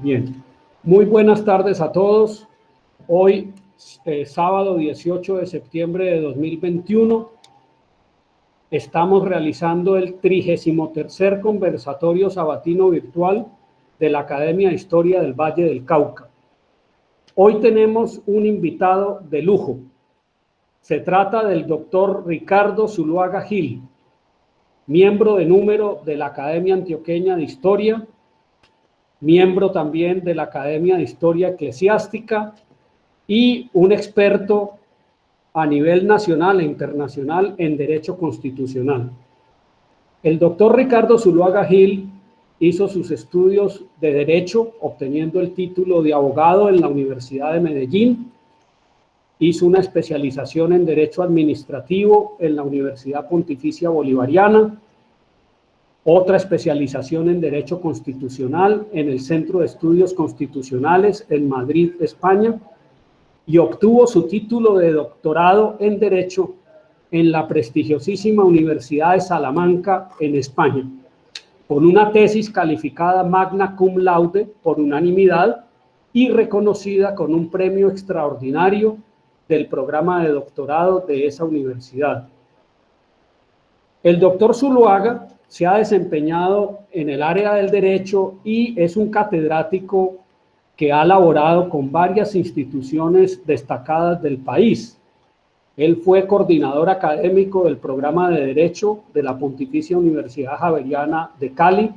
Bien, muy buenas tardes a todos. Hoy, sábado 18 de septiembre de 2021, estamos realizando el 33º conversatorio sabatino virtual de la Academia de Historia del Valle del Cauca. Hoy tenemos un invitado de lujo. Se trata del doctor Ricardo Zuluaga Gil, miembro de número de la Academia Antioqueña de Historia, miembro también de la Academia de Historia Eclesiástica y un experto a nivel nacional e internacional en Derecho Constitucional. El doctor Ricardo Zuluaga Gil hizo sus estudios de Derecho, obteniendo el título de abogado en la Universidad de Medellín. Hizo una especialización en Derecho Administrativo en la Universidad Pontificia Bolivariana, otra especialización en Derecho Constitucional en el Centro de Estudios Constitucionales en Madrid, España, y obtuvo su título de doctorado en Derecho en la prestigiosísima Universidad de Salamanca, en España, con una tesis calificada magna cum laude por unanimidad y reconocida con un premio extraordinario del programa de doctorado de esa universidad. El doctor Zuluaga se ha desempeñado en el área del derecho y es un catedrático que ha laborado con varias instituciones destacadas del país. Él fue coordinador académico del programa de Derecho de la Pontificia Universidad Javeriana de Cali,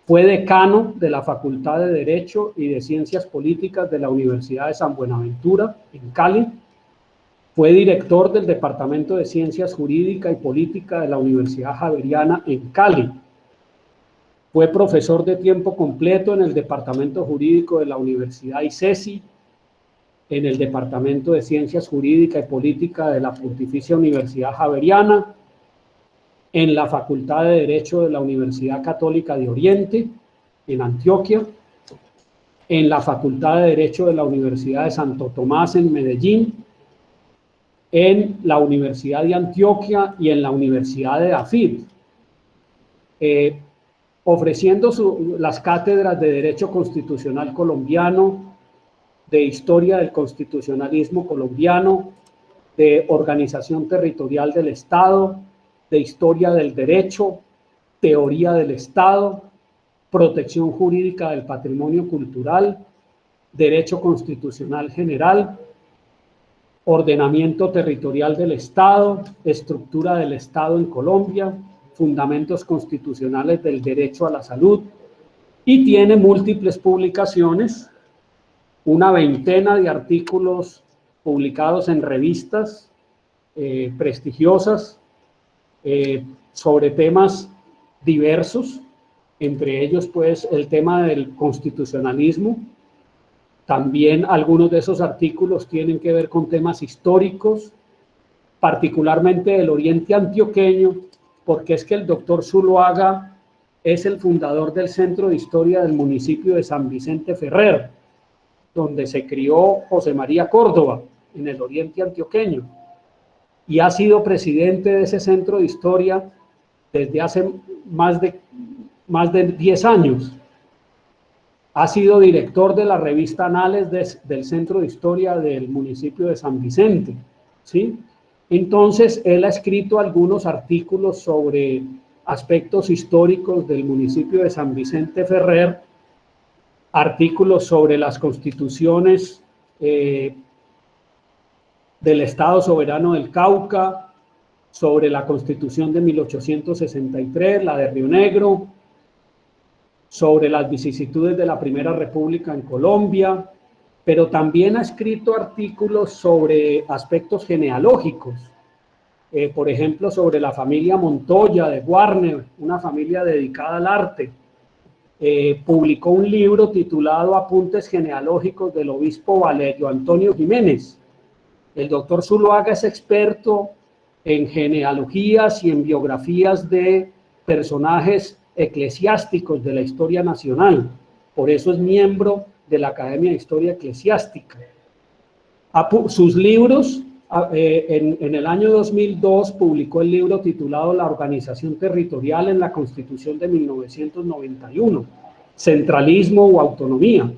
fue decano de la Facultad de Derecho y de Ciencias Políticas de la Universidad de San Buenaventura en Cali, fue director del Departamento de Ciencias Jurídica y Política de la Universidad Javeriana en Cali. Fue profesor de tiempo completo en el Departamento Jurídico de la Universidad ICESI, en el Departamento de Ciencias Jurídica y Política de la Pontificia Universidad Javeriana, en la Facultad de Derecho de la Universidad Católica de Oriente, en Antioquia, en la Facultad de Derecho de la Universidad de Santo Tomás, en Medellín, en la Universidad de Antioquia y en la Universidad de Afid, ofreciendo las cátedras de Derecho Constitucional Colombiano, de Historia del Constitucionalismo Colombiano, de Organización Territorial del Estado, de Historia del Derecho, Teoría del Estado, Protección Jurídica del Patrimonio Cultural, Derecho Constitucional General, Ordenamiento territorial del Estado, Estructura del Estado en Colombia, Fundamentos constitucionales del derecho a la salud, y tiene múltiples publicaciones, una veintena de artículos publicados en revistas prestigiosas sobre temas diversos, entre ellos pues el tema del constitucionalismo. También algunos de esos artículos tienen que ver con temas históricos, particularmente del oriente antioqueño, porque es que el doctor Zuluaga es el fundador del Centro de Historia del municipio de San Vicente Ferrer, donde se crió José María Córdoba, en el oriente antioqueño, y ha sido presidente de ese Centro de Historia desde hace más de 10 años. Ha sido director de la revista Anales del Centro de Historia del municipio de San Vicente, ¿sí? Entonces, él ha escrito algunos artículos sobre aspectos históricos del municipio de San Vicente Ferrer, artículos sobre las constituciones del Estado Soberano del Cauca, sobre la Constitución de 1863, la de Río Negro, sobre las vicisitudes de la Primera República en Colombia, pero también ha escrito artículos sobre aspectos genealógicos, por ejemplo, sobre la familia Montoya de Warner, una familia dedicada al arte. Publicó un libro titulado Apuntes genealógicos del obispo Valerio Antonio Jiménez. El doctor Zuluaga es experto en genealogías y en biografías de personajes eclesiásticos de la historia nacional. Por eso es miembro de la Academia de Historia Eclesiástica. Sus libros, en el año 2002 publicó el libro titulado La organización territorial en la Constitución de 1991. centralismo o autonomía.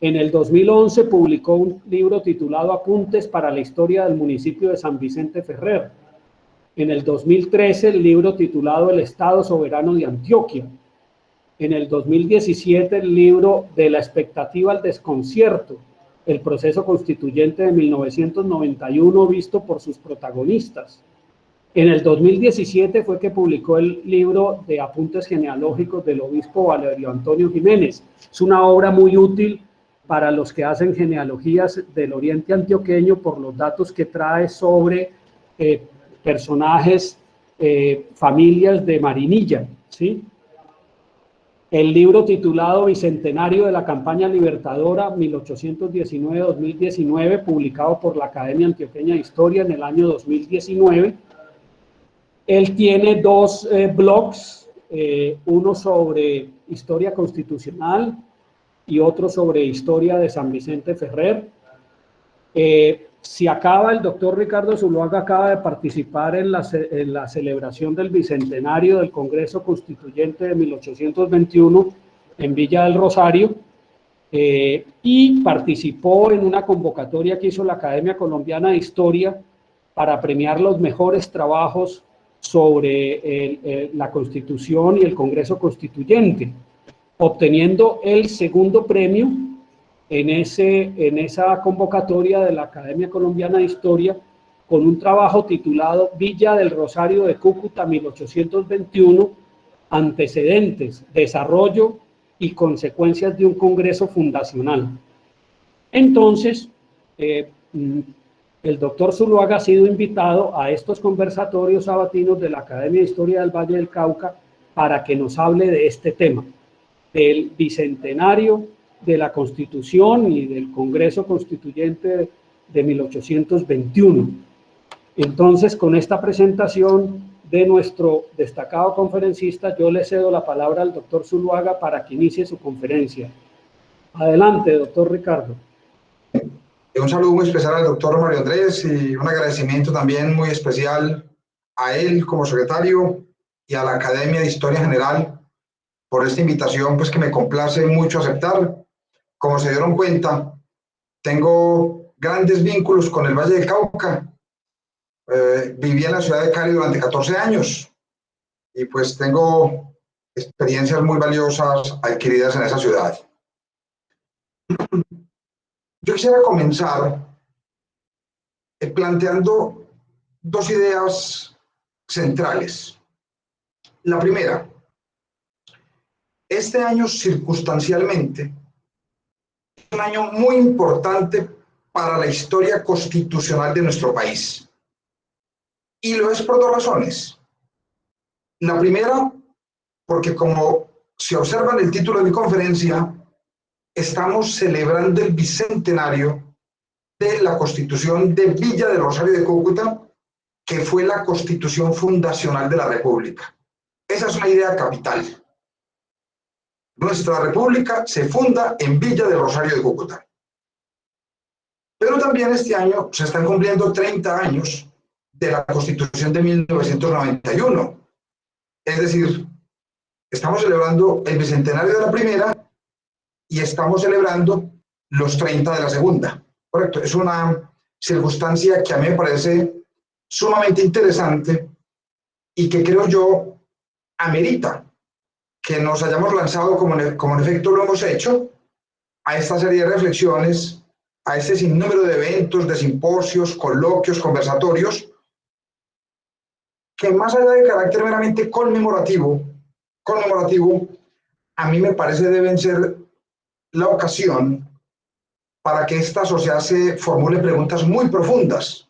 En el 2011 publicó un libro titulado Apuntes para la historia del municipio de San Vicente Ferrer. En el 2013 el libro titulado El Estado Soberano de Antioquia. En el 2017 el libro De la expectativa al desconcierto, el proceso constituyente de 1991 visto por sus protagonistas. En el 2017 fue que publicó el libro de Apuntes genealógicos del obispo Valerio Antonio Jiménez. Es una obra muy útil para los que hacen genealogías del oriente antioqueño por los datos que trae sobre personajes, familias de Marinilla, ¿sí? El libro titulado Bicentenario de la Campaña Libertadora 1819-2019, publicado por la Academia Antioqueña de Historia en el año 2019. Él tiene dos blogs, uno sobre historia constitucional y otro sobre historia de San Vicente Ferrer. Si acaba, el doctor Ricardo Zuluaga acaba de participar en la celebración del bicentenario del Congreso Constituyente de 1821 en Villa del Rosario, y participó en una convocatoria que hizo la Academia Colombiana de Historia para premiar los mejores trabajos sobre la Constitución y el Congreso Constituyente, obteniendo el segundo premio en esa convocatoria de la Academia Colombiana de Historia, con un trabajo titulado Villa del Rosario de Cúcuta 1821, antecedentes, desarrollo y consecuencias de un Congreso fundacional. Entonces, el doctor Zuluaga ha sido invitado a estos conversatorios sabatinos de la Academia de Historia del Valle del Cauca para que nos hable de este tema, del bicentenario de la Constitución y del Congreso Constituyente de 1821. Entonces, con esta presentación de nuestro destacado conferencista, yo le cedo la palabra al doctor Zuluaga para que inicie su conferencia. Adelante, doctor Ricardo. Un saludo muy especial al doctor Mario Andrés y un agradecimiento también muy especial a él como secretario y a la Academia de Historia General por esta invitación, pues que me complace mucho aceptar. Como se dieron cuenta, tengo grandes vínculos con el Valle del Cauca. Viví en la ciudad de Cali durante 14 años y pues tengo experiencias muy valiosas adquiridas en esa ciudad. Yo quisiera comenzar planteando dos ideas centrales. La primera, este año circunstancialmente es un año muy importante para la historia constitucional de nuestro país. Y lo es por dos razones. La primera, porque como se observa en el título de mi conferencia, estamos celebrando el bicentenario de la Constitución de Villa del Rosario de Cúcuta, que fue la Constitución fundacional de la República. Esa es una idea capital. Nuestra República se funda en Villa del Rosario de Cúcuta. Pero también este año se están cumpliendo 30 años de la Constitución de 1991. Es decir, estamos celebrando el bicentenario de la primera y estamos celebrando los 30 de la segunda. Correcto, es una circunstancia que a mí me parece sumamente interesante y que creo yo amerita que nos hayamos lanzado, como en efecto lo hemos hecho, a esta serie de reflexiones, a este sinnúmero de eventos, de simposios, coloquios, conversatorios, que más allá de carácter meramente conmemorativo, a mí me parece deben ser la ocasión para que esta sociedad se formule preguntas muy profundas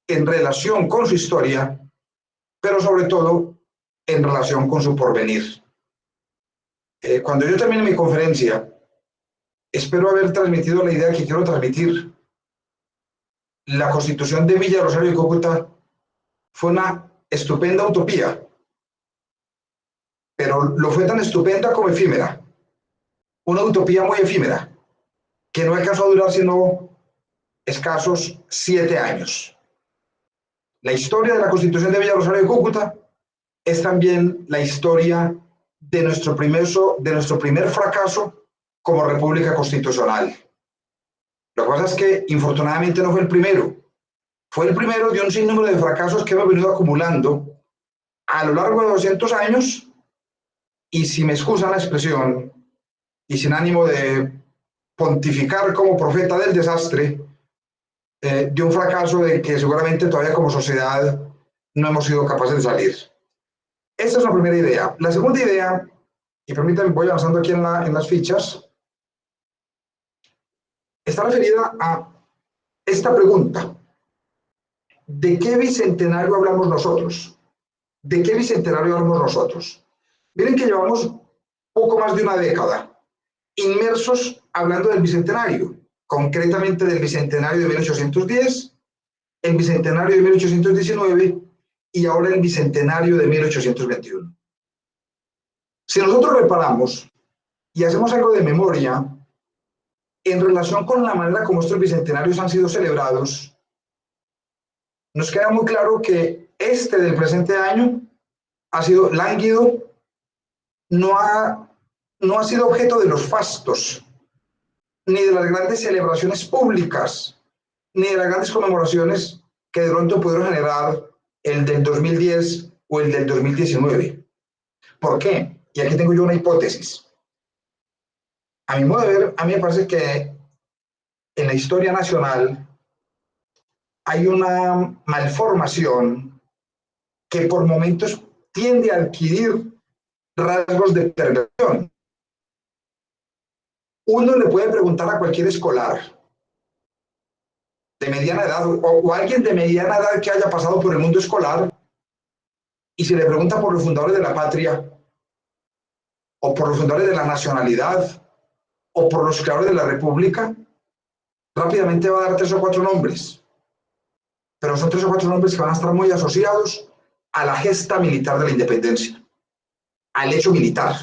en relación con su historia, pero sobre todo en relación con su porvenir. Cuando yo termine mi conferencia, espero haber transmitido la idea que quiero transmitir. La Constitución de Villa Rosario y Cúcuta fue una estupenda utopía, pero lo fue tan estupenda como efímera. Una utopía muy efímera, que no alcanzó a durar sino escasos 7 años. La historia de la Constitución de Villa Rosario de Cúcuta es también la historia de nuestro primer fracaso como república constitucional. Lo que pasa es que, infortunadamente, no fue el primero. Fue el primero de un sinnúmero de fracasos que hemos venido acumulando a lo largo de 200 años, y si me excusan la expresión, y sin ánimo de pontificar como profeta del desastre, de un fracaso de que seguramente todavía como sociedad no hemos sido capaces de salir. Esta es la primera idea. La segunda idea, y permítanme, voy avanzando aquí en las fichas, está referida a esta pregunta: ¿de qué bicentenario hablamos nosotros? ¿De qué bicentenario hablamos nosotros? Miren que llevamos poco más de una década inmersos hablando del bicentenario, concretamente del bicentenario de 1810, el bicentenario de 1819 y ahora el bicentenario de 1821. Si nosotros reparamos y hacemos algo de memoria en relación con la manera como estos bicentenarios han sido celebrados, nos queda muy claro que este del presente año ha sido lánguido, no ha sido objeto de los fastos, ni de las grandes celebraciones públicas, ni de las grandes conmemoraciones que de pronto pudieron generar el del 2010 o el del 2019. ¿Por qué? Y aquí tengo yo una hipótesis. A mi modo de ver, a mí me parece que en la historia nacional hay una malformación que por momentos tiende a adquirir rasgos de perversión. Uno le puede preguntar a cualquier escolar de mediana edad o alguien de mediana edad que haya pasado por el mundo escolar, y si le pregunta por los fundadores de la patria, o por los fundadores de la nacionalidad, o por los creadores de la república, rápidamente va a dar 3 o 4 nombres. Pero son 3 o 4 nombres que van a estar muy asociados a la gesta militar de la independencia, al hecho militar.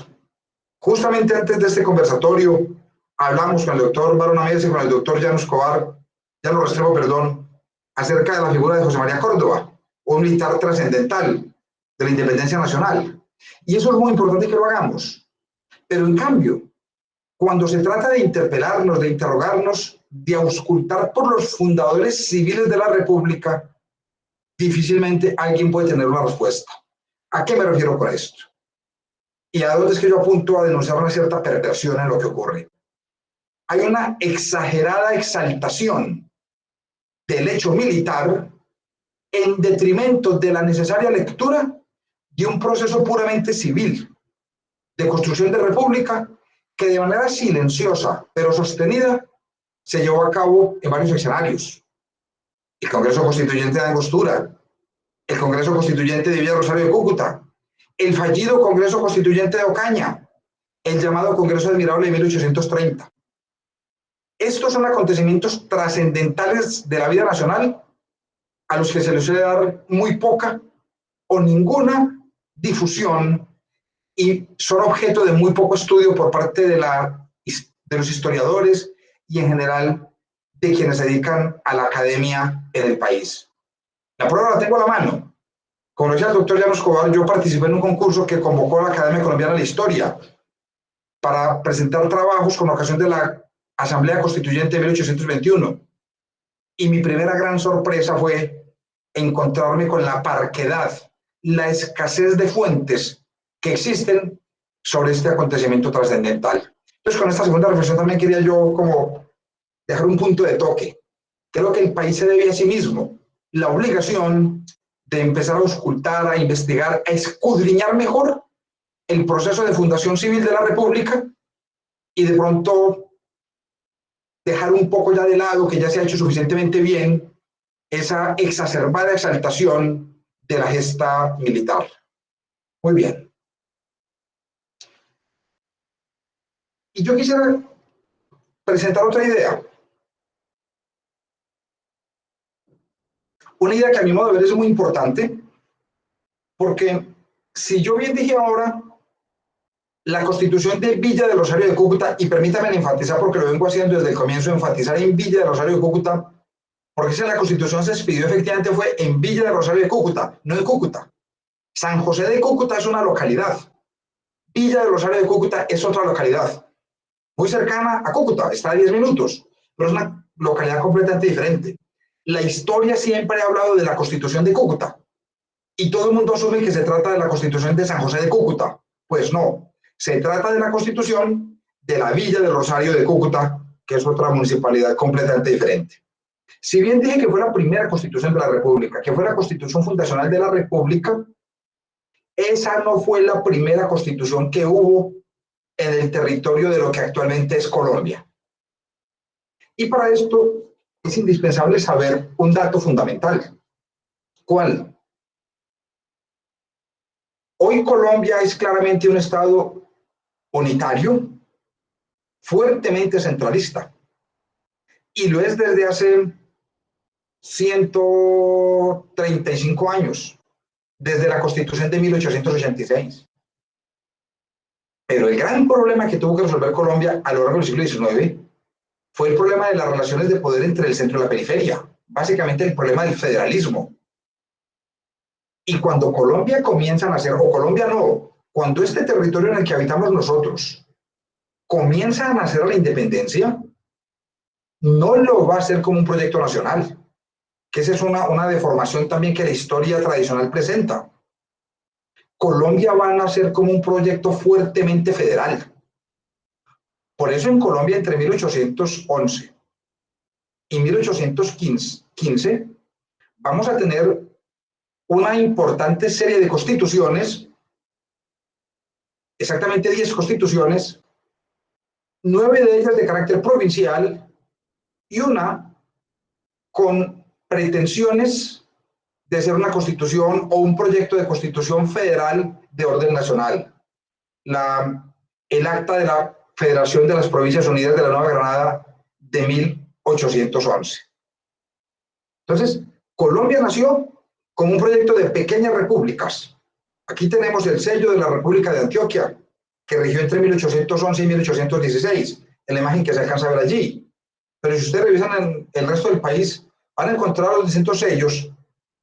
Justamente antes de este conversatorio, hablamos con el doctor Barona Mesa y con el doctor Llano Restrepo, acerca de la figura de José María Córdoba, un militar trascendental de la independencia nacional. Y eso es muy importante que lo hagamos. Pero en cambio, cuando se trata de interpelarnos, de interrogarnos, de auscultar por los fundadores civiles de la República, difícilmente alguien puede tener una respuesta. ¿A qué me refiero con esto? Y a dónde es que yo apunto a denunciar una cierta perversión en lo que ocurre. Hay una exagerada exaltación del hecho militar en detrimento de la necesaria lectura de un proceso puramente civil de construcción de república que de manera silenciosa pero sostenida se llevó a cabo en varios escenarios. El Congreso Constituyente de Angostura, el Congreso Constituyente de Villa Rosario de Cúcuta, el fallido Congreso Constituyente de Ocaña, el llamado Congreso Admirable de 1830. Estos son acontecimientos trascendentales de la vida nacional a los que se les suele dar muy poca o ninguna difusión y son objeto de muy poco estudio por parte de los historiadores y en general de quienes se dedican a la academia en el país. La prueba la tengo a la mano. Como decía el doctor Llano Escobar, yo participé en un concurso que convocó a la Academia Colombiana de la Historia para presentar trabajos con ocasión de la Asamblea Constituyente de 1821. Y mi primera gran sorpresa fue encontrarme con la parquedad, la escasez de fuentes que existen sobre este acontecimiento trascendental. Entonces, con esta segunda reflexión también quería yo como dejar un punto de toque. Creo que el país se debe a sí mismo la obligación de empezar a auscultar, a investigar, a escudriñar mejor el proceso de fundación civil de la República y de pronto dejar un poco ya de lado, que ya se ha hecho suficientemente bien, esa exacerbada exaltación de la gesta militar. Muy bien. Y yo quisiera presentar otra idea. Una idea que a mi modo de ver es muy importante, porque si yo bien dije ahora, la Constitución de Villa de Rosario de Cúcuta, y permítanme enfatizar porque lo vengo haciendo desde el comienzo, enfatizar en Villa de Rosario de Cúcuta, porque si la Constitución se expidió efectivamente fue en Villa de Rosario de Cúcuta, no de Cúcuta. San José de Cúcuta es una localidad. Villa de Rosario de Cúcuta es otra localidad, muy cercana a Cúcuta, está a 10 minutos, pero es una localidad completamente diferente. La historia siempre ha hablado de la Constitución de Cúcuta y todo el mundo asume que se trata de la Constitución de San José de Cúcuta. Pues no, se trata de la Constitución de la Villa de Rosario de Cúcuta, que es otra municipalidad completamente diferente. Si bien dije que fue la primera Constitución de la República, que fue la Constitución fundacional de la República, esa no fue la primera Constitución que hubo en el territorio de lo que actualmente es Colombia. Y para esto es indispensable saber un dato fundamental. ¿Cuál? Hoy Colombia es claramente un estado unitario, fuertemente centralista, y lo es desde hace 135 años, desde la Constitución de 1886. Pero el gran problema que tuvo que resolver Colombia a lo largo del siglo XIX fue el problema de las relaciones de poder entre el centro y la periferia, básicamente el problema del federalismo. Y cuando Colombia comienza a nacer, o Colombia no, cuando este territorio en el que habitamos nosotros comienza a nacer la independencia, no lo va a hacer como un proyecto nacional, que esa es una deformación también que la historia tradicional presenta. Colombia va a nacer como un proyecto fuertemente federal. Por eso en Colombia entre 1811 y 1815 vamos a tener una importante serie de constituciones, exactamente 10 constituciones, 9 de ellas de carácter provincial y una con pretensiones de ser una constitución o un proyecto de constitución federal de orden nacional. El acta de la Federación de las Provincias Unidas de la Nueva Granada de 1811. Entonces, Colombia nació como un proyecto de pequeñas repúblicas. Aquí tenemos el sello de la República de Antioquia, que rigió entre 1811 y 1816, en la imagen que se alcanza a ver allí. Pero si ustedes revisan en el resto del país, van a encontrar los distintos sellos,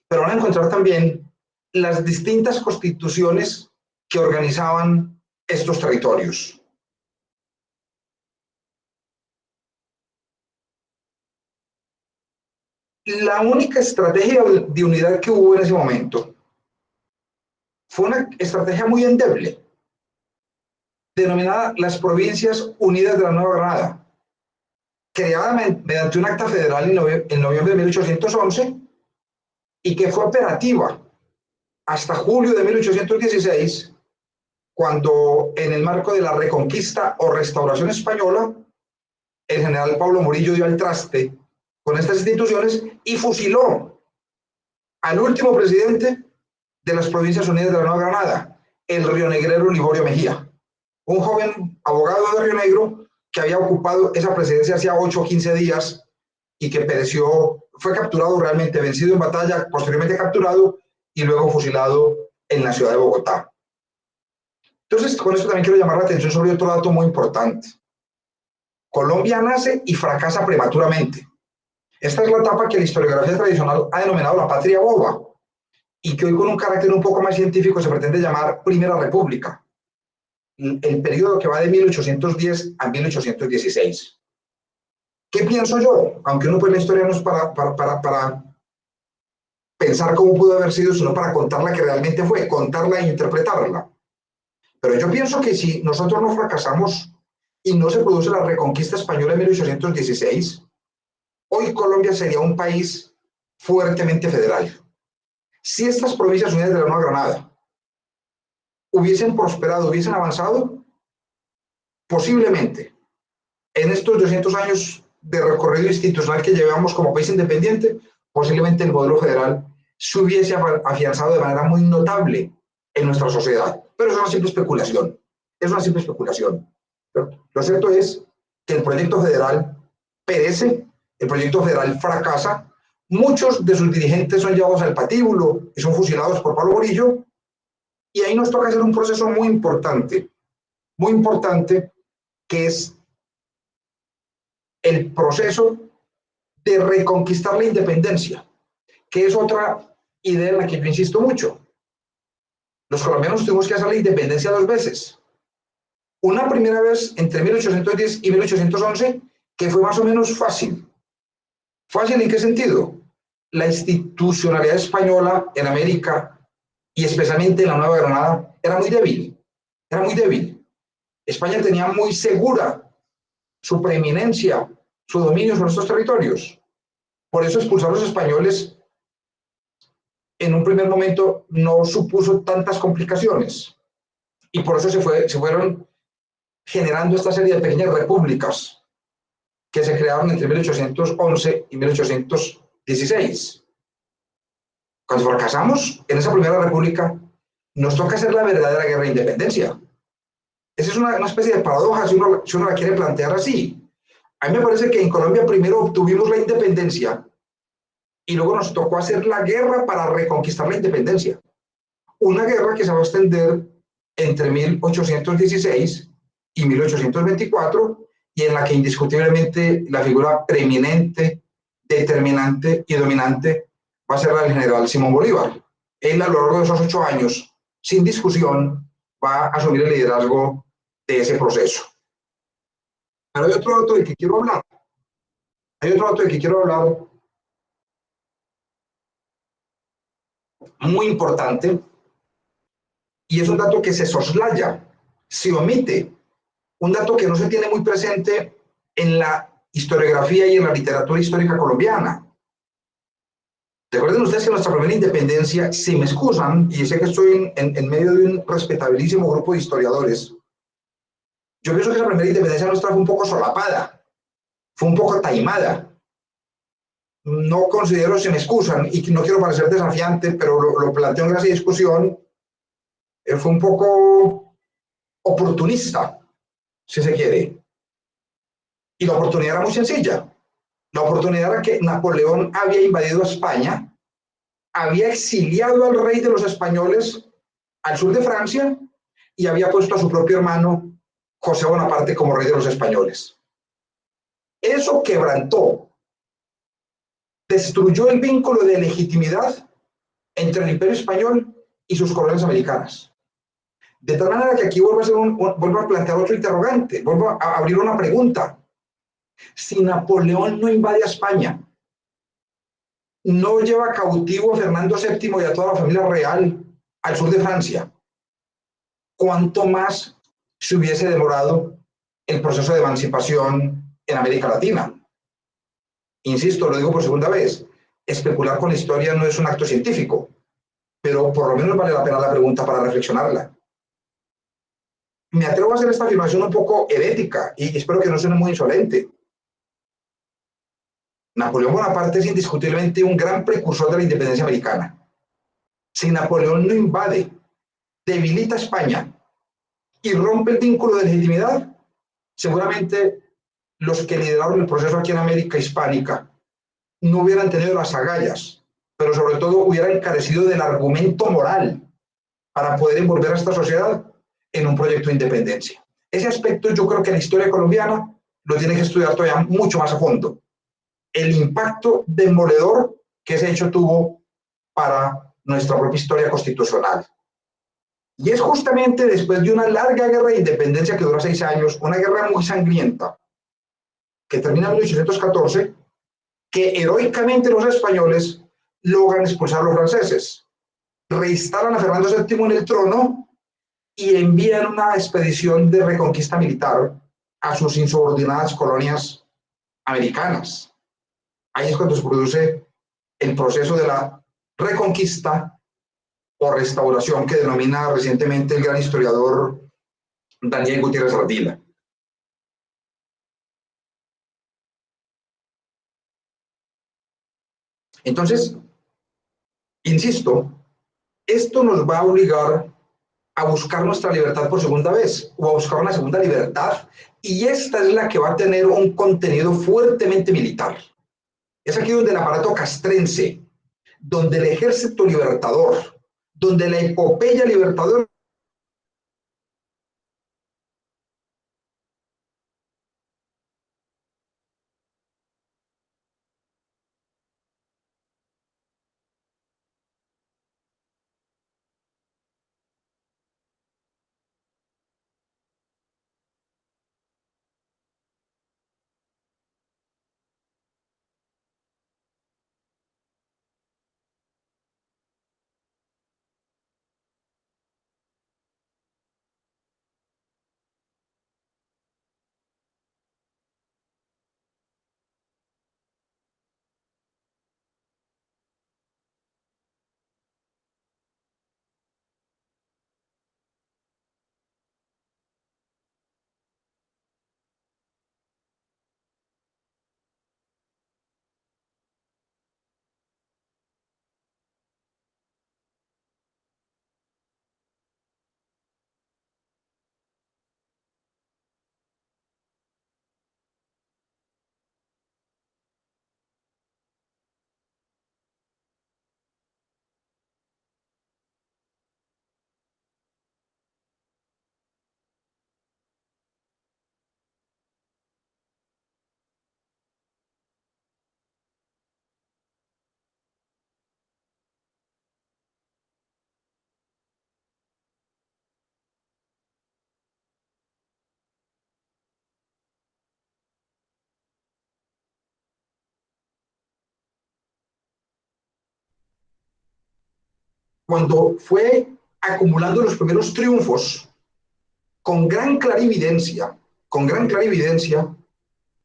pero van a encontrar también las distintas constituciones que organizaban estos territorios. La única estrategia de unidad que hubo en ese momento fue una estrategia muy endeble, denominada las Provincias Unidas de la Nueva Granada, creada mediante un acta federal en noviembre de 1811 y que fue operativa hasta julio de 1816, cuando en el marco de la Reconquista o Restauración Española, el general Pablo Morillo dio al traste con estas instituciones y fusiló al último presidente de las Provincias Unidas de la Nueva Granada, el rionegrero Liborio Mejía, un joven abogado de Río Negro que había ocupado esa presidencia hacía 8 o 15 días y que pereció, fue capturado realmente, vencido en batalla, posteriormente capturado y luego fusilado en la ciudad de Bogotá. Entonces, con esto también quiero llamar la atención sobre otro dato muy importante. Colombia nace y fracasa prematuramente. Esta es la etapa que la historiografía tradicional ha denominado la patria boba y que hoy con un carácter un poco más científico se pretende llamar Primera República, el periodo que va de 1810 a 1816. ¿Qué pienso yo? Aunque uno pues la historia no es para pensar cómo pudo haber sido, sino para contar la que realmente fue, contarla e interpretarla. Pero yo pienso que si nosotros no fracasamos y no se produce la reconquista española en 1816, hoy Colombia sería un país fuertemente federal. Si estas Provincias Unidas de la Nueva Granada hubiesen prosperado, hubiesen avanzado, posiblemente en estos 200 años de recorrido institucional que llevamos como país independiente, posiblemente el modelo federal se hubiese afianzado de manera muy notable en nuestra sociedad. Pero es una simple especulación. Es una simple especulación. Pero lo cierto es que el proyecto federal perece, el proyecto federal fracasa, muchos de sus dirigentes son llevados al patíbulo y son fusilados por Pablo Morillo, y ahí nos toca hacer un proceso muy importante, que es el proceso de reconquistar la independencia, que es otra idea en la que yo insisto mucho. Los colombianos tuvimos que hacer la independencia 2 veces, Una primera vez entre 1810 y 1811 que fue más o menos fácil. ¿Fácil en qué sentido? La institucionalidad española en América y especialmente en la Nueva Granada era muy débil, era muy débil. España tenía muy segura su preeminencia, su dominio sobre estos territorios. Por eso expulsar a los españoles en un primer momento no supuso tantas complicaciones y por eso se fueron generando esta serie de pequeñas repúblicas que se crearon entre 1811 y 1816. Cuando fracasamos en esa primera república, nos toca hacer la verdadera guerra de independencia. Esa es una especie de paradoja si uno la quiere plantear así. A mí me parece que en Colombia primero obtuvimos la independencia y luego nos tocó hacer la guerra para reconquistar la independencia. Una guerra que se va a extender entre 1816 y 1824 y en la que indiscutiblemente la figura preeminente, determinante y dominante va a ser la del general Simón Bolívar. Él a lo largo de esos 8 años, sin discusión, va a asumir el liderazgo de ese proceso. Pero hay otro dato del que quiero hablar. Hay otro dato del que quiero hablar muy importante y es un dato que se soslaya, se omite, un dato que no se tiene muy presente en la historiografía y en la literatura histórica colombiana. Recuerden ustedes que nuestra primera independencia, si me excusan, y sé que estoy en medio de un respetabilísimo grupo de historiadores, yo pienso que esa primera independencia nuestra fue un poco solapada, fue un poco taimada. No considero, se me excusan, y no quiero parecer desafiante, pero lo planteo en gracia de discusión, fue un poco oportunista, si se quiere. Y la oportunidad era muy sencilla. La oportunidad era que Napoleón había invadido España, había exiliado al rey de los españoles al sur de Francia y había puesto a su propio hermano José Bonaparte como rey de los españoles. Eso quebrantó, destruyó el vínculo de legitimidad entre el Imperio Español y sus colonias americanas. De tal manera que aquí vuelvo a plantear otro interrogante, vuelvo a abrir una pregunta. Si Napoleón no invade a España, no lleva cautivo a Fernando VII y a toda la familia real al sur de Francia, ¿cuánto más se hubiese demorado el proceso de emancipación en América Latina? Insisto, lo digo por segunda vez, especular con la historia no es un acto científico, pero por lo menos vale la pena la pregunta para reflexionarla. Me atrevo a hacer esta afirmación un poco herética y espero que no suene muy insolente. Napoleón Bonaparte es indiscutiblemente un gran precursor de la independencia americana. Si Napoleón no invade, debilita España y rompe el vínculo de legitimidad, seguramente los que lideraron el proceso aquí en América Hispánica no hubieran tenido las agallas, pero sobre todo hubieran carecido del argumento moral para poder envolver a esta sociedad en un proyecto de independencia. Ese aspecto yo creo que la historia colombiana lo tiene que estudiar todavía mucho más a fondo. El impacto demoledor que ese hecho tuvo para nuestra propia historia constitucional. Y es justamente después de una larga guerra de independencia que duró 6 años, una guerra muy sangrienta, que termina en 1814, que heroicamente los españoles logran expulsar a los franceses, reinstalan a Fernando VII en el trono y envían una expedición de reconquista militar a sus insubordinadas colonias americanas. Ahí es cuando se produce el proceso de la reconquista o restauración que denomina recientemente el gran historiador Daniel Gutiérrez Ardila. Entonces, insisto, esto nos va a obligar a buscar nuestra libertad por segunda vez o a buscar una segunda libertad y esta es la que va a tener un contenido fuertemente militar. Es aquí donde el aparato castrense, donde el ejército libertador, donde la epopeya libertadora cuando fue acumulando los primeros triunfos, con gran clarividencia,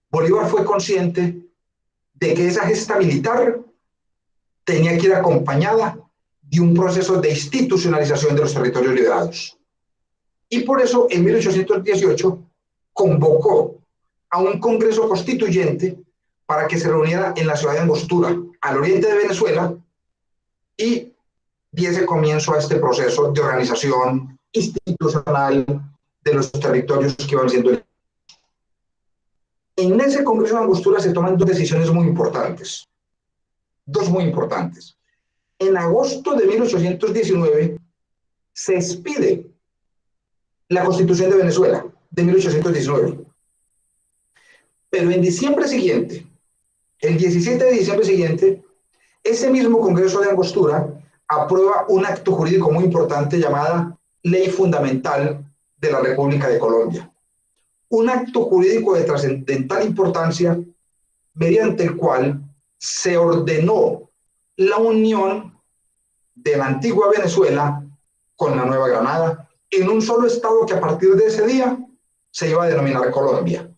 Bolívar fue consciente de que esa gesta militar tenía que ir acompañada de un proceso de institucionalización de los territorios liberados. Y por eso, en 1818, convocó a un Congreso Constituyente para que se reuniera en la ciudad de Angostura, al oriente de Venezuela, y diese comienzo a este proceso de organización institucional de los territorios que iban siendo. En ese Congreso de Angostura se toman dos decisiones muy importantes. En agosto de 1819 se expide la Constitución de Venezuela de 1819. Pero en diciembre siguiente, el 17 de diciembre siguiente, ese mismo Congreso de Angostura aprueba un acto jurídico muy importante llamada Ley Fundamental de la República de Colombia. Un acto jurídico de trascendental importancia mediante el cual se ordenó la unión de la antigua Venezuela con la Nueva Granada en un solo estado que a partir de ese día se iba a denominar Colombia.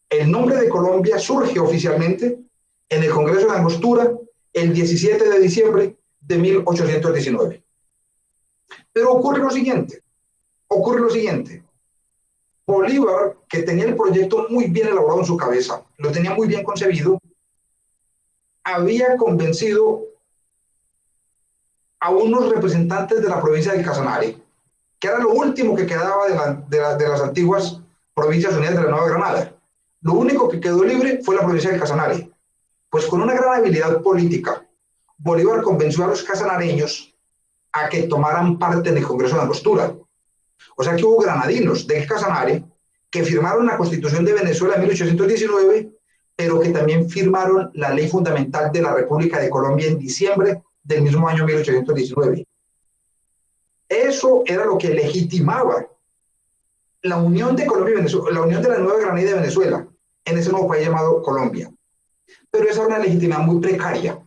El nombre de Colombia surge oficialmente en el Congreso de Angostura el 17 de diciembre de 1819. Pero ocurre lo siguiente. Bolívar, que tenía el proyecto muy bien elaborado en su cabeza, lo tenía muy bien concebido, había convencido a unos representantes de la provincia del Casanare, que era lo último que quedaba de las antiguas provincias unidas de la Nueva Granada. Lo único que quedó libre fue la provincia del Casanare. Pues con una gran habilidad política, Bolívar convenció a los casanareños a que tomaran parte en el Congreso de Angostura. O sea que hubo granadinos del Casanare que firmaron la Constitución de Venezuela en 1819, pero que también firmaron la Ley Fundamental de la República de Colombia en diciembre del mismo año 1819. Eso era lo que legitimaba la unión de Colombia y Venezuela, la unión de la Nueva Granada y de Venezuela en ese nuevo país llamado Colombia. Pero esa era una legitimidad muy precaria.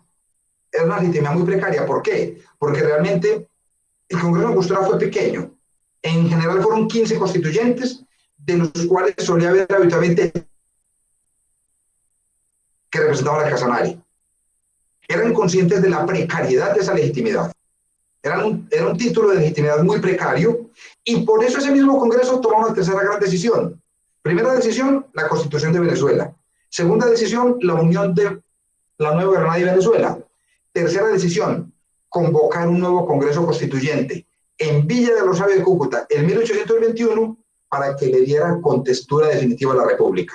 ¿Por qué? Porque realmente el Congreso de Angostura fue pequeño. En general fueron 15 constituyentes, de los cuales solía haber habitualmente que representaban al Casanare. Eran conscientes de la precariedad de esa legitimidad. Era un título de legitimidad muy precario, y por eso ese mismo Congreso tomó una tercera gran decisión. Primera decisión, la Constitución de Venezuela. Segunda decisión, la unión de la Nueva Granada y Venezuela. Tercera decisión, convocar un nuevo Congreso Constituyente en Villa de Rosario de Cúcuta en 1821 para que le diera contextura definitiva a la República.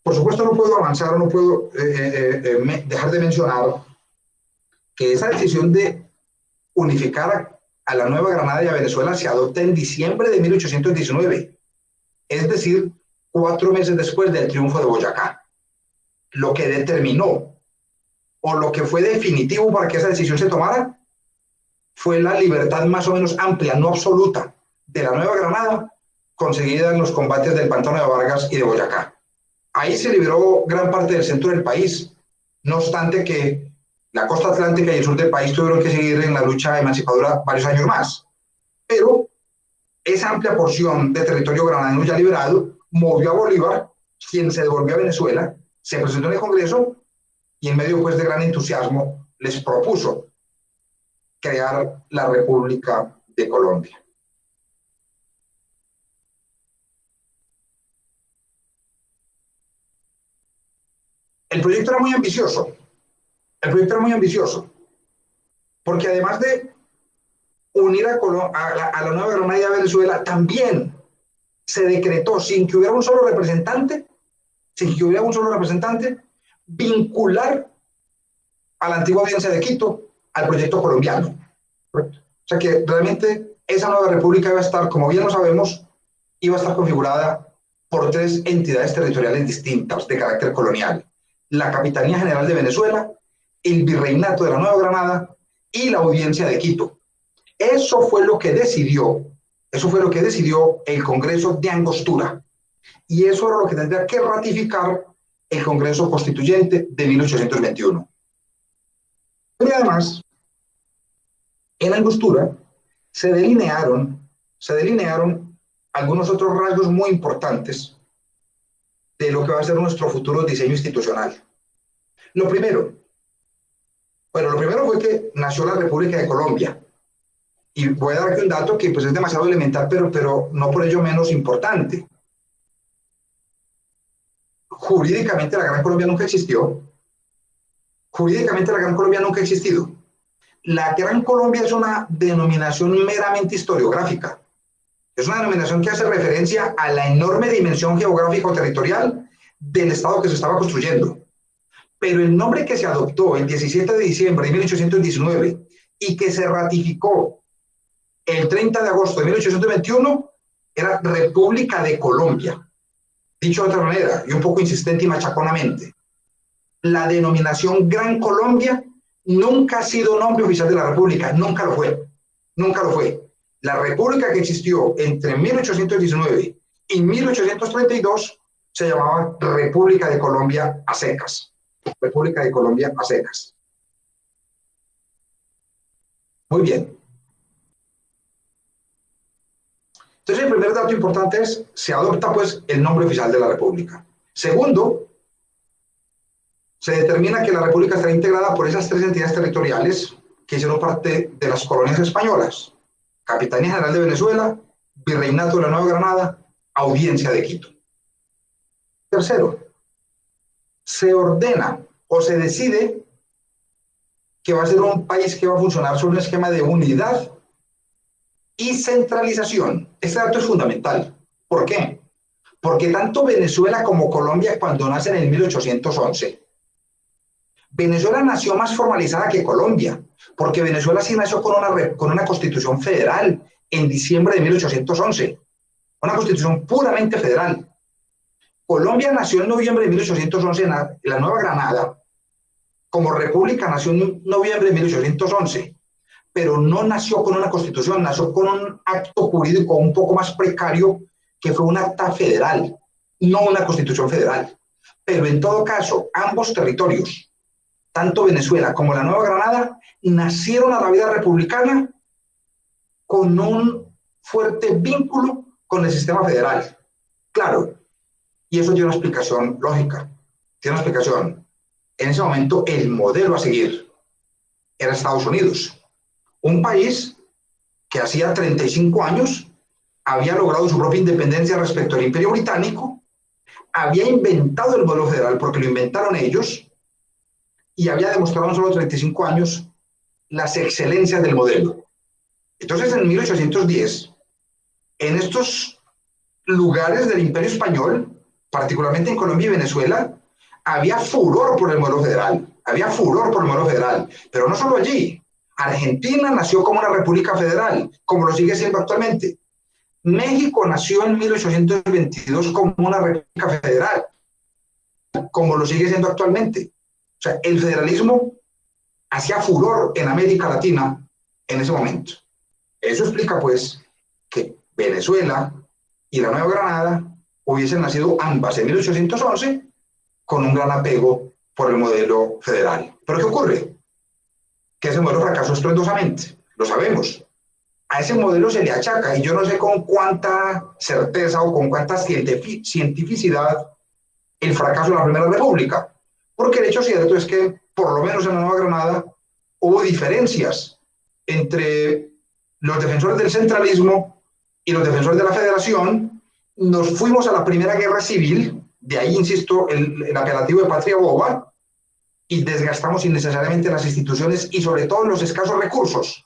Por supuesto, no puedo avanzar, no puedo dejar de mencionar que esa decisión de unificar a la Nueva Granada y a Venezuela se adopta en diciembre de 1819, es decir, 4 meses después del triunfo de Boyacá. Lo que determinó, o lo que fue definitivo para que esa decisión se tomara, fue la libertad más o menos amplia, no absoluta, de la Nueva Granada, conseguida en los combates del Pantano de Vargas y de Boyacá. Ahí se liberó gran parte del centro del país, no obstante que la costa atlántica y el sur del país tuvieron que seguir en la lucha emancipadora varios años más. Pero esa amplia porción de territorio granadino ya liberado movió a Bolívar, quien se devolvió a Venezuela, se presentó en el Congreso y en medio pues, de gran entusiasmo les propuso crear la República de Colombia. El proyecto era muy ambicioso. Porque además de unir a la Nueva Granada y a Venezuela, también se decretó, sin que hubiera un solo representante, vincular a la antigua audiencia de Quito al proyecto colombiano. O sea que realmente esa nueva república iba a estar, como bien lo sabemos, iba a estar configurada por 3 entidades territoriales distintas de carácter colonial: la Capitanía General de Venezuela, el Virreinato de la Nueva Granada y la Audiencia de Quito. Eso fue lo que decidió el Congreso de Angostura, y eso era lo que tendría que ratificar el Congreso Constituyente de 1821. Y además, En Angostura se delinearon algunos otros rasgos muy importantes de lo que va a ser nuestro futuro diseño institucional. Lo primero fue que nació la República de Colombia. Y voy a dar aquí un dato que pues, es demasiado elemental, pero no por ello menos importante. Jurídicamente la Gran Colombia nunca existió. Jurídicamente la Gran Colombia nunca ha existido. La Gran Colombia es una denominación meramente historiográfica. Es una denominación que hace referencia a la enorme dimensión geográfica o territorial del Estado que se estaba construyendo. Pero el nombre que se adoptó el 17 de diciembre de 1819 y que se ratificó el 30 de agosto de 1821 era República de Colombia. Dicho de otra manera, y un poco insistente y machaconamente, la denominación Gran Colombia nunca ha sido nombre oficial de la República, nunca lo fue, nunca lo fue. La República que existió entre 1819 y 1832 se llamaba República de Colombia a secas. República de Colombia a secas. Muy bien. Entonces, el primer dato importante es, se adopta pues el nombre oficial de la República. Segundo, se determina que la República estará integrada por esas tres entidades territoriales que hicieron parte de las colonias españolas: Capitanía General de Venezuela, Virreinato de la Nueva Granada, Audiencia de Quito. Tercero, se ordena o se decide que va a ser un país que va a funcionar sobre un esquema de unidad y centralización. Este dato es fundamental. ¿Por qué? Porque tanto Venezuela como Colombia, cuando nacen en 1811, Venezuela nació más formalizada que Colombia, porque Venezuela sí nació con una constitución federal en diciembre de 1811, una constitución puramente federal. Colombia nació en noviembre de 1811 en la Nueva Granada, como república nació en noviembre de 1811, pero no nació con una constitución, nació con un acto jurídico un poco más precario, que fue un acta federal, no una constitución federal. Pero en todo caso, ambos territorios, tanto Venezuela como la Nueva Granada, nacieron a la vida republicana con un fuerte vínculo con el sistema federal. Claro, y eso tiene una explicación lógica, tiene una explicación. En ese momento, el modelo a seguir era Estados Unidos, un país que hacía 35 años había logrado su propia independencia respecto al Imperio Británico, había inventado el modelo federal porque lo inventaron ellos, y había demostrado en solo 35 años las excelencias del modelo. Entonces, en 1810, en estos lugares del Imperio Español, particularmente en Colombia y Venezuela, había furor por el modelo federal, pero no solo allí. Argentina nació como una república federal, como lo sigue siendo actualmente. México nació en 1822 como una república federal, como lo sigue siendo actualmente. O sea, el federalismo hacía furor en América Latina en ese momento. Eso explica, pues, que Venezuela y la Nueva Granada hubiesen nacido ambas en 1811 con un gran apego por el modelo federal. ¿Pero qué ocurre? Que ese modelo fracasó estruendosamente, lo sabemos. A ese modelo se le achaca, y yo no sé con cuánta certeza o con cuánta cientificidad, el fracaso de la Primera República. Porque el hecho cierto es que, por lo menos en la Nueva Granada, hubo diferencias entre los defensores del centralismo y los defensores de la federación. Nos fuimos a la Primera Guerra Civil, de ahí, insisto, el apelativo de patria boba, y desgastamos innecesariamente las instituciones y sobre todo los escasos recursos.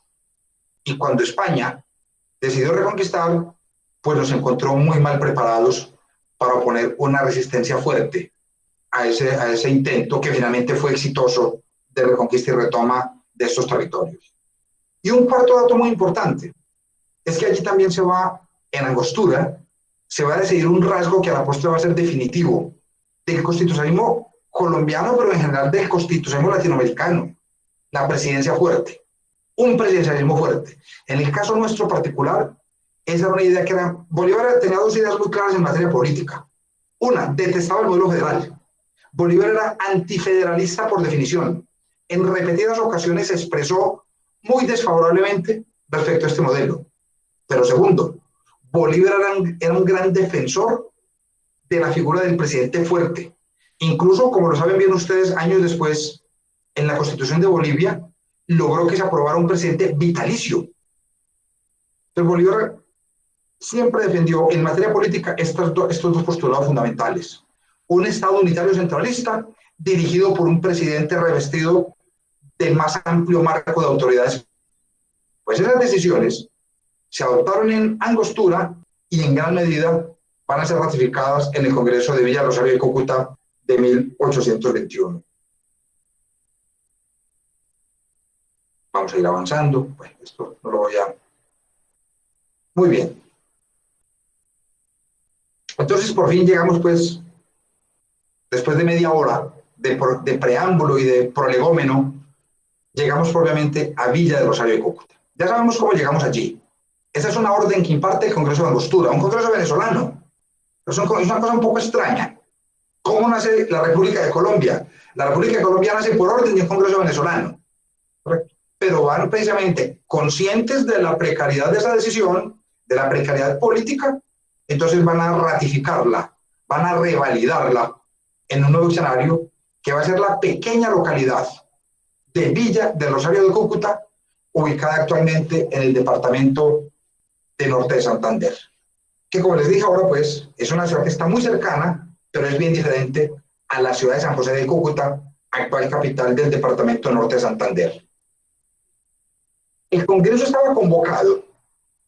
Y cuando España decidió reconquistar, pues nos encontró muy mal preparados para oponer una resistencia fuerte a ese intento, que finalmente fue exitoso, de reconquista y retoma de estos territorios. Y un cuarto dato muy importante es que allí también en Angostura, se va a decidir un rasgo que a la postre va a ser definitivo del constitucionalismo colombiano, pero en general del constitucionalismo latinoamericano: la presidencia fuerte, un presidencialismo fuerte. En el caso nuestro particular, esa era una idea que era, Bolívar tenía dos ideas muy claras en materia política. Una, detestaba el modelo federal. Bolívar era antifederalista por definición. En repetidas ocasiones expresó muy desfavorablemente respecto a este modelo. Pero segundo, Bolívar era un gran defensor de la figura del presidente fuerte. Incluso, como lo saben bien ustedes, años después, en la Constitución de Bolivia, logró que se aprobara un presidente vitalicio. Entonces, Bolívar siempre defendió en materia política estos dos postulados fundamentales. Un Estado unitario centralista dirigido por un presidente revestido del más amplio marco de autoridades. Pues esas decisiones se adoptaron en Angostura y en gran medida van a ser ratificadas en el Congreso de Villa Rosario de Cúcuta de 1821. Vamos a ir avanzando. Bueno, esto no lo voy a... Muy bien. Entonces, por fin llegamos, pues, después de media hora de preámbulo y de prolegómeno, llegamos propiamente a Villa de Rosario de Cúcuta. Ya sabemos cómo llegamos allí. Esa es una orden que imparte el Congreso de Angostura, un congreso venezolano. Es una cosa un poco extraña. ¿Cómo nace la República de Colombia? La República de Colombia nace por orden de un congreso venezolano. ¿Correcto? Pero van precisamente conscientes de la precariedad de esa decisión, de la precariedad política, entonces van a ratificarla, van a revalidarla en un nuevo escenario que va a ser la pequeña localidad de Villa de Rosario de Cúcuta, ubicada actualmente en el departamento de Norte de Santander, que, como les dije ahora, pues es una ciudad que está muy cercana, pero es bien diferente a la ciudad de San José de Cúcuta, actual capital del departamento Norte de Santander. El Congreso estaba convocado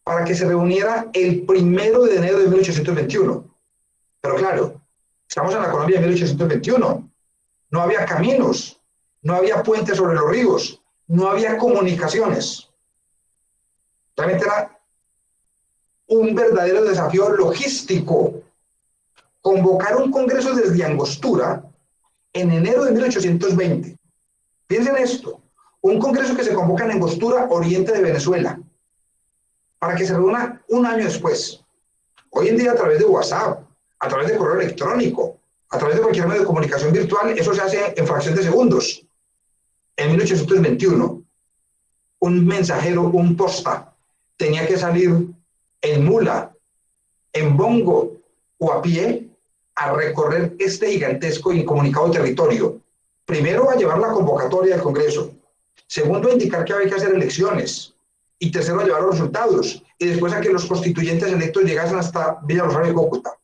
para que se reuniera el 1 de enero de 1821. Pero claro, estamos en la Colombia de 1821. No había caminos, no había puentes sobre los ríos, no había comunicaciones. Realmente era un verdadero desafío logístico convocar un congreso desde Angostura en enero de 1820. Piensen esto, un congreso que se convoca en Angostura, oriente de Venezuela, para que se reúna un año después. Hoy en día, a través de WhatsApp, a través de correo electrónico, a través de cualquier medio de comunicación virtual, eso se hace en fracción de segundos. En 1821, un mensajero, un posta, tenía que salir en mula, en bongo o a pie a recorrer este gigantesco e incomunicado territorio. Primero, a llevar la convocatoria del Congreso. Segundo, a indicar que había que hacer elecciones. Y tercero, a llevar los resultados. Y después a que los constituyentes electos llegasen hasta Villa Rosario de Cúcuta.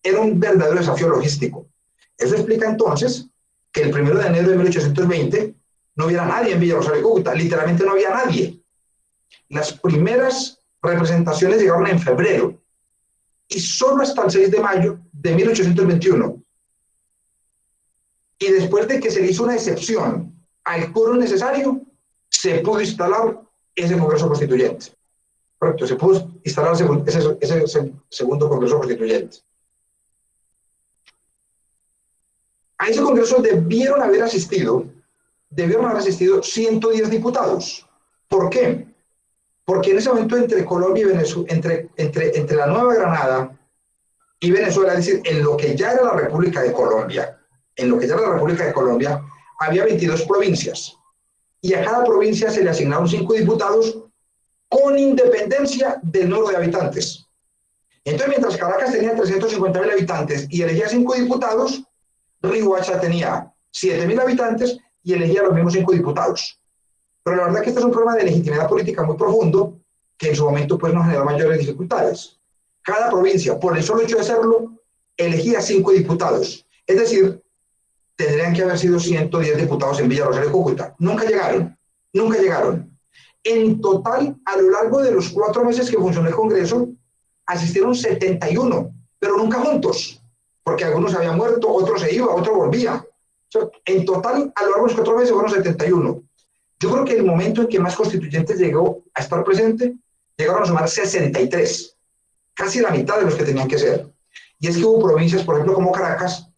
Era un verdadero desafío logístico. Eso explica entonces que el 1 de enero de 1820 no hubiera nadie en Villa Rosario de Cúcuta. Literalmente no había nadie. Las primeras representaciones llegaron en febrero. Y solo hasta el 6 de mayo de 1821. Y después de que se le hizo una excepción al quórum necesario, se pudo instalar ese Congreso Constituyente. Correcto, se pudo instalar ese segundo Congreso Constituyente. A ese Congreso debieron haber asistido 110 diputados. ¿Por qué? Porque en ese momento entre Colombia y Venezuela, entre la Nueva Granada y Venezuela, es decir, en lo que ya era la República de Colombia, había 22 provincias. Y a cada provincia se le asignaron 5 diputados con independencia del número de habitantes. Entonces, mientras Caracas tenía 350.000 habitantes y elegía 5 diputados, Riohacha tenía 7.000 habitantes y elegía los mismos 5 diputados. Pero la verdad es que este es un problema de legitimidad política muy profundo que en su momento pues, nos generó mayores dificultades. Cada provincia, por el solo hecho de hacerlo, elegía 5 diputados. Es decir, tendrían que haber sido 110 diputados en Villa Rosario de Cúcuta. Nunca llegaron. En total, a lo largo de los 4 meses que funcionó el Congreso, asistieron 71, pero nunca juntos, porque algunos habían muerto, otro se iba, otro volvía. O sea, en total, a lo largo de los 4 meses fueron 71. Yo creo que el momento en que más constituyentes llegó a estar presente, llegaron a sumar 63, casi la mitad de los que tenían que ser. Y es que hubo provincias, por ejemplo, como Caracas,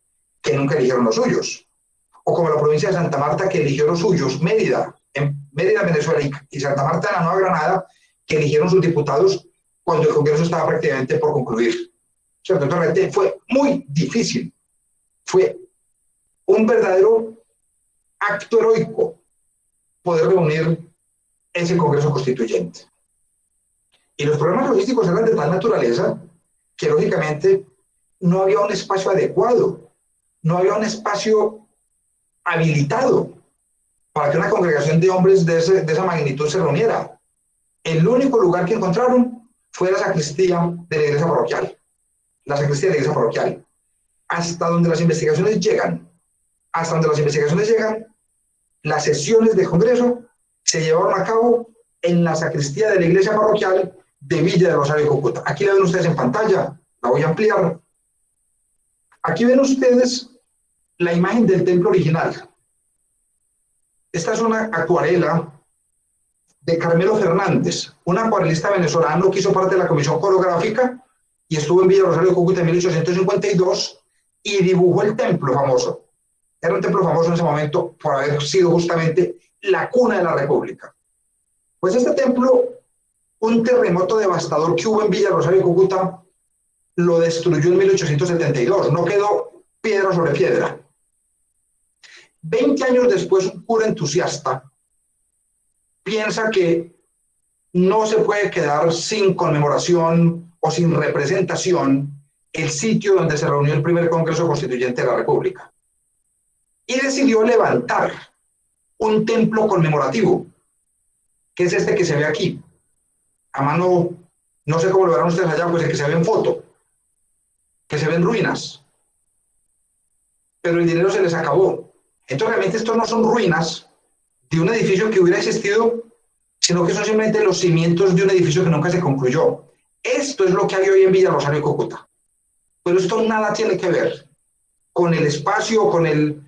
que nunca eligieron los suyos, o como la provincia de Santa Marta, que eligió los suyos, Mérida, Venezuela, y Santa Marta, en la Nueva Granada, que eligieron sus diputados cuando el Congreso estaba prácticamente por concluir. O sea, realmente fue muy difícil, fue un verdadero acto heroico poder reunir ese Congreso Constituyente. Y los problemas logísticos eran de tal naturaleza que, lógicamente, no había un espacio adecuado, no había un espacio habilitado para que una congregación de hombres de esa magnitud se reuniera. El único lugar que encontraron fue la sacristía de la iglesia parroquial, la sacristía de la iglesia parroquial. Hasta donde las investigaciones llegan, las sesiones del Congreso se llevaron a cabo en la sacristía de la iglesia parroquial de Villa de Rosario de Cúcuta. Aquí la ven ustedes en pantalla, la voy a ampliar. Aquí ven ustedes la imagen del templo original. Esta es una acuarela de Carmelo Fernández, un acuarelista venezolano que hizo parte de la comisión coreográfica y estuvo en Villa Rosario de Cúcuta en 1852 y dibujó el templo famoso. Era un templo famoso en ese momento por haber sido justamente la cuna de la República. Pues este templo, un terremoto devastador que hubo en Villa Rosario de Cúcuta, lo destruyó en 1872. No quedó piedra sobre piedra. 20 años después, un cura entusiasta piensa que no se puede quedar sin conmemoración o sin representación el sitio donde se reunió el primer Congreso Constituyente de la República. Y decidió levantar un templo conmemorativo, que es este que se ve aquí. A mano, no sé cómo lo verán ustedes allá, pues el que se ve en foto, que se ve en ruinas. Pero el dinero se les acabó. Entonces realmente estos no son ruinas de un edificio que hubiera existido, sino que son simplemente los cimientos de un edificio que nunca se concluyó. Esto es lo que hay hoy en Villa Rosario de Cúcuta. Pero esto nada tiene que ver con el espacio, con el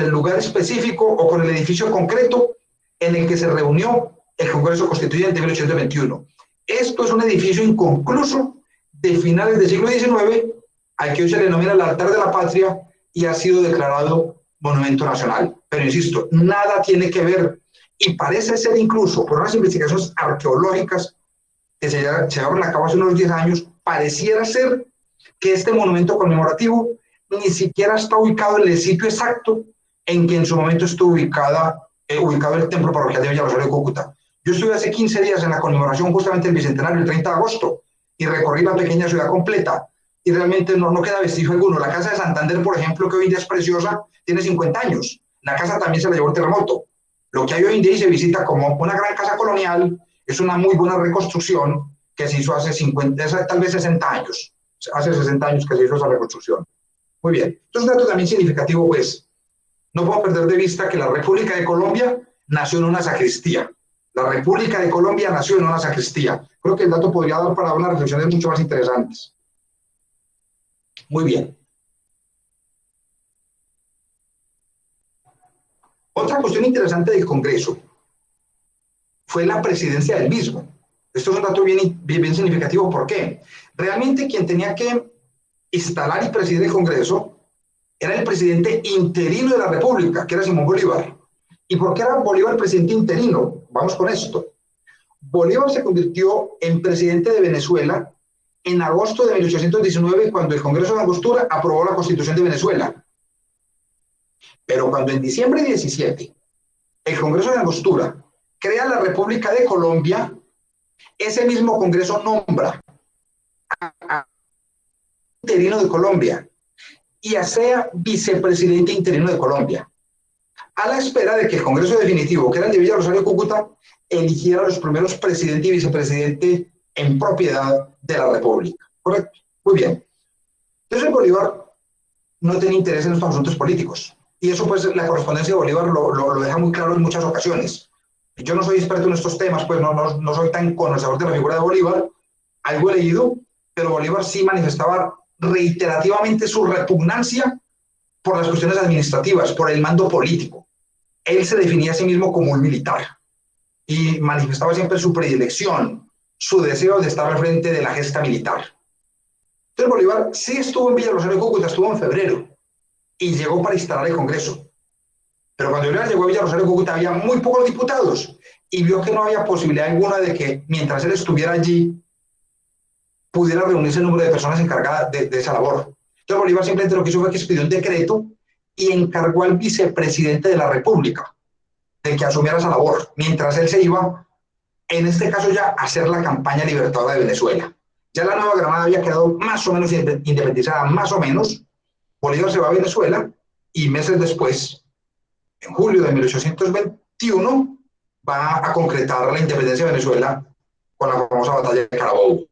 lugar específico o con el edificio concreto en el que se reunió el Congreso Constituyente de 1821. Esto es un edificio inconcluso de finales del siglo XIX, al que hoy se le denomina el Altar de la Patria y ha sido declarado Monumento Nacional. Pero insisto, nada tiene que ver, y parece ser incluso por unas investigaciones arqueológicas que se llevaron a cabo hace unos 10 años, pareciera ser que este monumento conmemorativo ni siquiera está ubicado en el sitio exacto en que en su momento estuvo ubicado el templo parroquial de Villa Rosario de Cúcuta. Yo estuve hace 15 días en la conmemoración justamente del Bicentenario, el 30 de agosto, y recorrí la pequeña ciudad completa, y realmente no queda vestigio alguno. La casa de Santander, por ejemplo, que hoy en día es preciosa, tiene 50 años. La casa también se la llevó el terremoto. Lo que hay hoy en día y se visita como una gran casa colonial es una muy buena reconstrucción que se hizo hace 50, tal vez 60 años. Hace 60 años que se hizo esa reconstrucción. Muy bien. Entonces, un dato también significativo, pues, no puedo perder de vista que la República de Colombia nació en una sacristía. La República de Colombia nació en una sacristía. Creo que el dato podría dar para unas reflexiones mucho más interesantes. Muy bien. Otra cuestión interesante del Congreso fue la presidencia del mismo. Esto es un dato bien significativo. ¿Por qué? Realmente quien tenía que instalar y presidir el Congreso era el presidente interino de la República, que era Simón Bolívar. ¿Y por qué era Bolívar el presidente interino? Vamos con esto. Bolívar se convirtió en presidente de Venezuela en agosto de 1819, cuando el Congreso de Angostura aprobó la Constitución de Venezuela. Pero cuando en diciembre 17 el Congreso de Angostura crea la República de Colombia, ese mismo Congreso nombra a interino de Colombia y a sea vicepresidente interino de Colombia, a la espera de que el Congreso definitivo, que era el de Villa Rosario de Cúcuta, eligiera a los primeros presidente y vicepresidente en propiedad de la República. ¿Correcto? Muy bien. Entonces Bolívar no tenía interés en estos asuntos políticos. Y eso, pues, la correspondencia de Bolívar lo deja muy claro en muchas ocasiones. Yo no soy experto en estos temas, pues no soy tan conocedor de la figura de Bolívar. Algo he leído, pero Bolívar sí manifestaba reiterativamente su repugnancia por las cuestiones administrativas, por el mando político. Él se definía a sí mismo como un militar y manifestaba siempre su predilección, su deseo de estar al frente de la gesta militar. Entonces Bolívar sí estuvo en Villa Rosario de Cúcuta, estuvo en febrero y llegó para instalar el Congreso. Pero cuando Bolívar llegó a Villa Rosario de Cúcuta había muy pocos diputados y vio que no había posibilidad alguna de que mientras él estuviera allí pudiera reunirse el número de personas encargadas de esa labor. Entonces Bolívar simplemente lo que hizo fue que expidió un decreto y encargó al vicepresidente de la República de que asumiera esa labor, mientras él se iba en este caso ya hacer la campaña libertadora de Venezuela. Ya la Nueva Granada había quedado más o menos independizada, más o menos. Bolívar se va a Venezuela y meses después, en julio de 1821, va a concretar la independencia de Venezuela con la famosa batalla de Carabobo.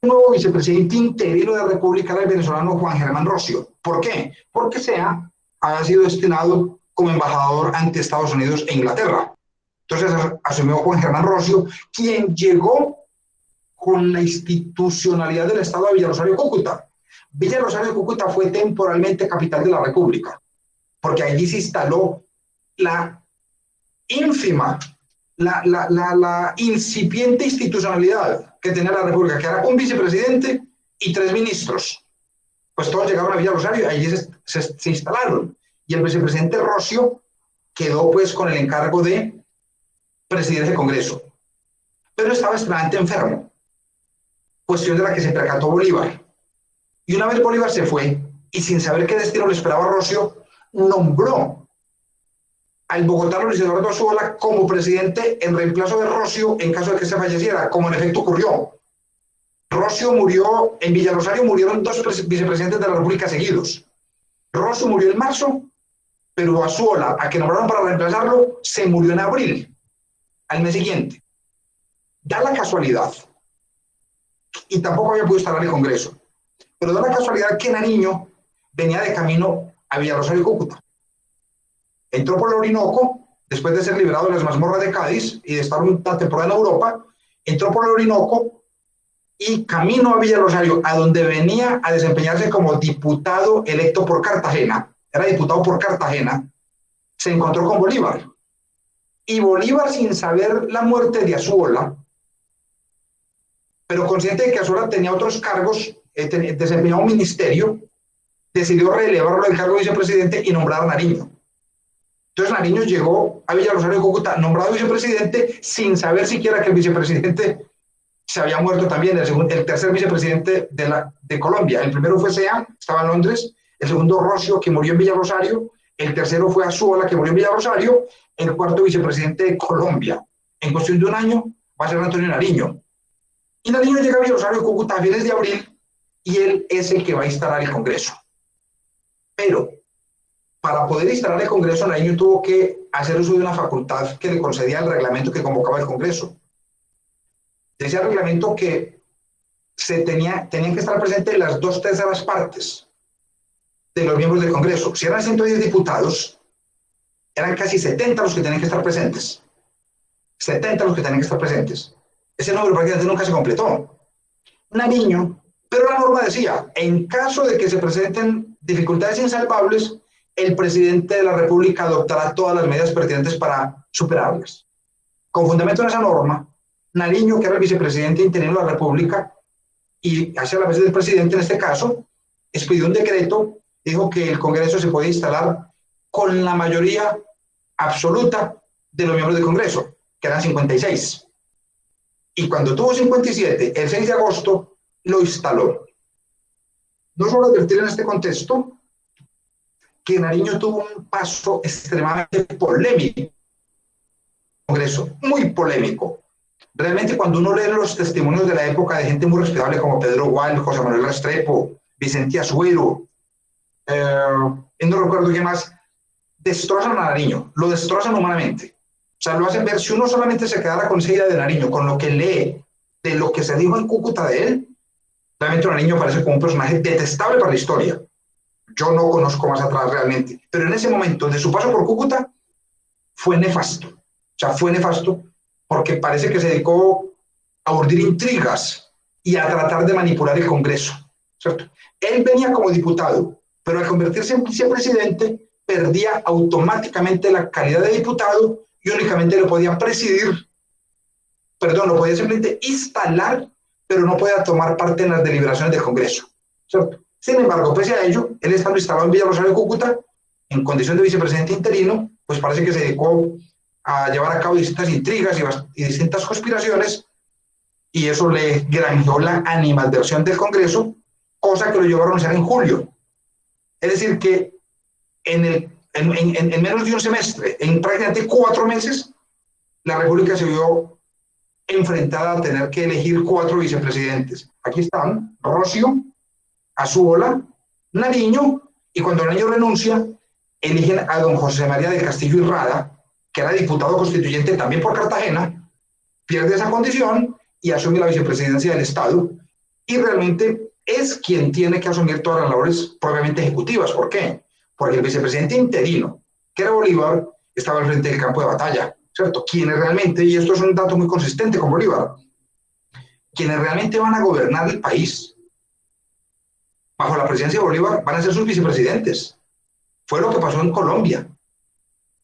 El nuevo vicepresidente interino de la República era el venezolano Juan Germán Rocio. ¿Por qué? Porque Sea había sido destinado como embajador ante Estados Unidos e Inglaterra. Entonces asumió Juan Germán Rocio, quien llegó con la institucionalidad del estado de Villa Rosario, Cúcuta. Villa Rosario, Cúcuta fue temporalmente capital de la República, porque allí se instaló la ínfima, la incipiente institucionalidad que tenía la República, que era un vicepresidente y 3 ministros. Pues todos llegaron a Villa Rosario y allí se instalaron. Y el vicepresidente Rocio quedó pues con el encargo de presidir el Congreso. Pero estaba extremadamente enfermo, cuestión de la que se percató Bolívar. Y una vez Bolívar se fue, y sin saber qué destino le esperaba Rocio, nombró al bogotano Luis Eduardo Azuola como presidente en reemplazo de Rocio en caso de que se falleciera, como en efecto ocurrió. Rocio murió, en Villa Rosario murieron 2 vicepresidentes de la República seguidos. Rocio murió en marzo, pero Azuola, a quien nombraron para reemplazarlo, se murió en abril, al mes siguiente. Da la casualidad, y tampoco había podido instalar el Congreso, pero da la casualidad que Nariño venía de camino a Villa Rosario, Cúcuta. Entró por el Orinoco, después de ser liberado de las mazmorras de Cádiz y de estar una temporada en Europa, entró por el Orinoco y camino a Villa Rosario, a donde venía a desempeñarse como diputado electo por Cartagena, era diputado por Cartagena, se encontró con Bolívar. Y Bolívar, sin saber la muerte de Azuola, pero consciente de que Azuola tenía otros cargos, desempeñaba un ministerio, decidió relevarlo del cargo de vicepresidente y nombrar a Nariño. Entonces Nariño llegó a Villa Rosario, Cúcuta, nombrado vicepresidente, sin saber siquiera que el vicepresidente se había muerto también, el tercer vicepresidente de Colombia. El primero fue Sea, estaba en Londres, el segundo Rocio, que murió en Villa Rosario, el tercero fue Azuola, que murió en Villa Rosario, el cuarto vicepresidente de Colombia. En cuestión de un año va a ser Antonio Nariño. Y Nariño llega a Villa Rosario, Cúcuta, a fines de abril, y él es el que va a instalar el Congreso. Pero para poder instalar el Congreso, Nariño tuvo que hacer uso de una facultad que le concedía el reglamento que convocaba el Congreso. Decía el reglamento que tenían que estar presentes las 2/3 partes de los miembros del Congreso. Si eran 110 diputados, eran casi 70 los que tenían que estar presentes. 70 los que tenían que estar presentes. Ese número prácticamente nunca se completó. Nariño, pero la norma decía, en caso de que se presenten dificultades insalvables, el presidente de la República adoptará todas las medidas pertinentes para superarlas. Con fundamento en esa norma, Nariño, que era el vicepresidente interino de la República, y hacia la vez del presidente en este caso, expidió un decreto, dijo que el Congreso se puede instalar con la mayoría absoluta de los miembros del Congreso, que eran 56. Y cuando tuvo 57, el 6 de agosto, lo instaló. No solo advertir en este contexto que Nariño tuvo un paso extremadamente polémico en el Congreso, muy polémico. Realmente cuando uno lee los testimonios de la época de gente muy respetable como Pedro Gual, José Manuel Restrepo, Vicente Azuero, no recuerdo qué más, destrozan a Nariño, lo destrozan humanamente. O sea, lo hacen ver, si uno solamente se quedara con esa idea de Nariño, con lo que lee, de lo que se dijo en Cúcuta de él, realmente Nariño parece como un personaje detestable para la historia. Yo no conozco más atrás realmente, pero en ese momento de su paso por Cúcuta fue nefasto. O sea, fue nefasto porque parece que se dedicó a urdir intrigas y a tratar de manipular el Congreso, ¿cierto? Él venía como diputado, pero al convertirse en vicepresidente perdía automáticamente la calidad de diputado y únicamente lo podía presidir, lo podía simplemente instalar, pero no podía tomar parte en las deliberaciones del Congreso, ¿cierto? Sin embargo, pese a ello, él estando instalado en Villa Rosario, Cúcuta, en condición de vicepresidente interino, pues parece que se dedicó a llevar a cabo distintas intrigas y distintas conspiraciones, y eso le granjeó la animadversión del Congreso, cosa que lo llevaron a hacer en julio. Es decir, que en menos de un semestre, en prácticamente 4 meses, la República se vio enfrentada a tener que elegir 4 vicepresidentes. Aquí están: Rocío, Azuola, Nariño, y cuando Nariño renuncia, eligen a don José María del Castillo y Rada, que era diputado constituyente también por Cartagena, pierde esa condición y asume la vicepresidencia del Estado, y realmente es quien tiene que asumir todas las labores propiamente ejecutivas. ¿Por qué? Porque el vicepresidente interino, que era Bolívar, estaba al frente del campo de batalla, ¿cierto? Quienes realmente, y esto es un dato muy consistente con Bolívar, quienes realmente van a gobernar el país bajo la presidencia de Bolívar van a ser sus vicepresidentes. Fue lo que pasó en Colombia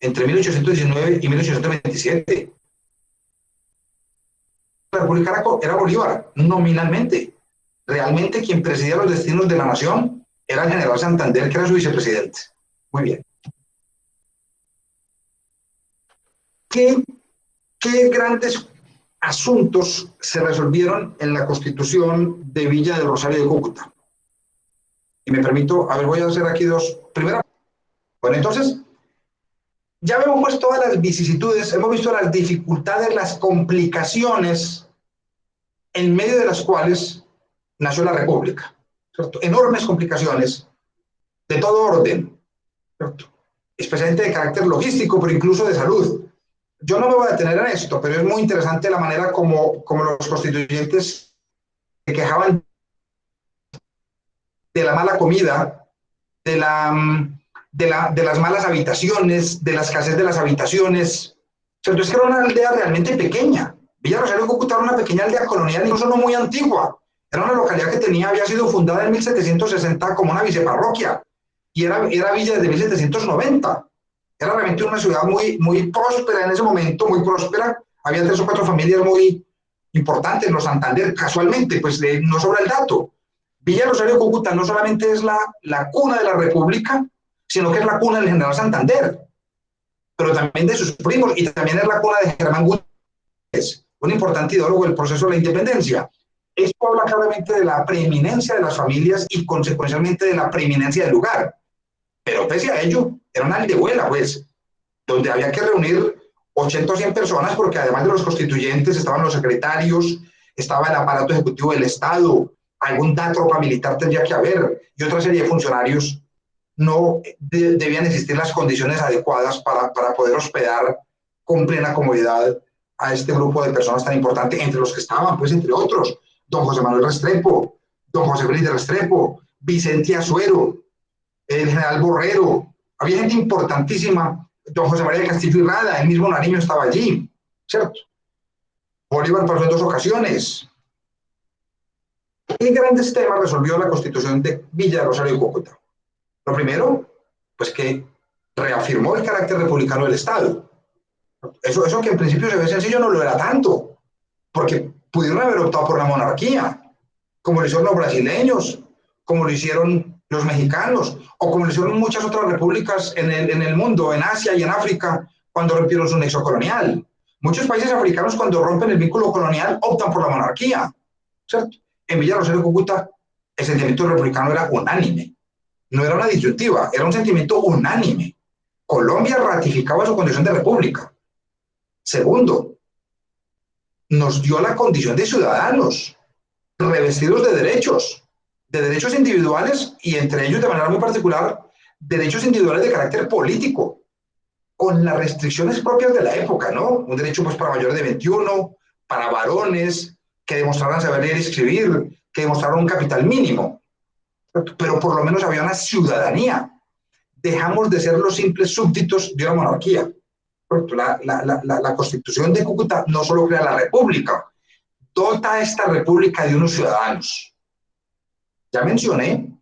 entre 1819 y 1827. La República era Bolívar, nominalmente. Realmente quien presidía los destinos de la nación era el general Santander, que era su vicepresidente. Muy bien. ¿Qué grandes asuntos se resolvieron en la Constitución de Villa del Rosario de Cúcuta? Y me permito, a ver, voy a hacer aquí dos. Primera, bueno, entonces, ya vemos pues todas las vicisitudes, hemos visto las dificultades, las complicaciones en medio de las cuales nació la República, ¿cierto? Enormes complicaciones de todo orden, ¿cierto? Especialmente de carácter logístico, pero incluso de salud. Yo no me voy a detener en esto, pero es muy interesante la manera como los constituyentes se quejaban de la mala comida, de las malas habitaciones, de la escasez de las habitaciones. ¿Cierto? Es que era una aldea realmente pequeña. Villa Rosario de Cúcuta era una pequeña aldea colonial, incluso no muy antigua. Era una localidad que había sido fundada en 1760 como una viceparroquia, y era villa desde 1790. Era realmente una ciudad muy próspera en ese momento, muy próspera. Había 3 o 4 familias muy importantes, los Santander, casualmente, pues no sobra el dato. Villa Rosario de Cúcuta no solamente es la cuna de la República, sino que es la cuna del general Santander, pero también de sus primos, y también es la cuna de Germán Gutiérrez, un importante ideólogo del proceso de la independencia. Esto habla claramente de la preeminencia de las familias y consecuencialmente de la preeminencia del lugar. Pero pese a ello, era una aldehuela, pues, donde había que reunir 80 o 100 personas, porque además de los constituyentes estaban los secretarios, estaba el aparato ejecutivo del Estado, alguna tropa militar tendría que haber, y otra serie de funcionarios. No debían existir las condiciones adecuadas para poder hospedar con plena comodidad a este grupo de personas tan importante, entre los que estaban, pues, entre otros, don José Manuel Restrepo, don José Félix Restrepo, Vicente Azuero, el general Borrero. Había gente importantísima, don José María de Castillo y Rada, el mismo Nariño estaba allí, ¿cierto? Bolívar pasó en 2 ocasiones. ¿Qué grandes temas resolvió la Constitución de Villa de Rosario de Cúcuta? Lo primero, pues que reafirmó el carácter republicano del Estado. Eso que en principio se ve sencillo no lo era tanto, porque pudieron haber optado por la monarquía, como lo hicieron los brasileños, como lo hicieron los mexicanos, o como lo hicieron muchas otras repúblicas en el mundo, en Asia y en África, cuando rompieron su nexo colonial. Muchos países africanos, cuando rompen el vínculo colonial, optan por la monarquía, ¿cierto? En Villa Rosario de Cúcuta, el sentimiento republicano era unánime. No era una disyuntiva, era un sentimiento unánime. Colombia ratificaba su condición de república. Segundo, nos dio la condición de ciudadanos, revestidos de derechos individuales, y entre ellos, de manera muy particular, derechos individuales de carácter político, con las restricciones propias de la época, ¿no? Un derecho, pues, para mayores de 21, para varones, que demostraran saber leer y escribir, que demostraran un capital mínimo. Pero por lo menos había una ciudadanía. Dejamos de ser los simples súbditos de una monarquía. La Constitución de Cúcuta no solo crea la república, dota a esta república de unos ciudadanos. Ya mencioné,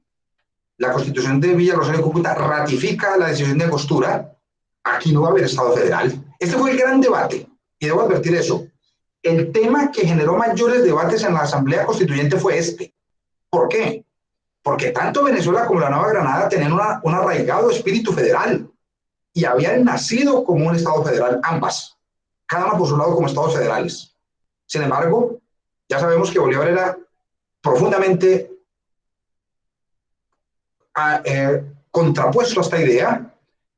la Constitución de Villa Rosario de Cúcuta ratifica la decisión de Angostura. Aquí no va a haber Estado federal. Este fue el gran debate, y debo advertir eso. El tema que generó mayores debates en la Asamblea Constituyente fue este. ¿Por qué? Porque tanto Venezuela como la Nueva Granada tenían un arraigado espíritu federal y habían nacido como un Estado federal, ambas, cada una por su lado como Estados federales. Sin embargo, ya sabemos que Bolívar era profundamente contrapuesto a esta idea,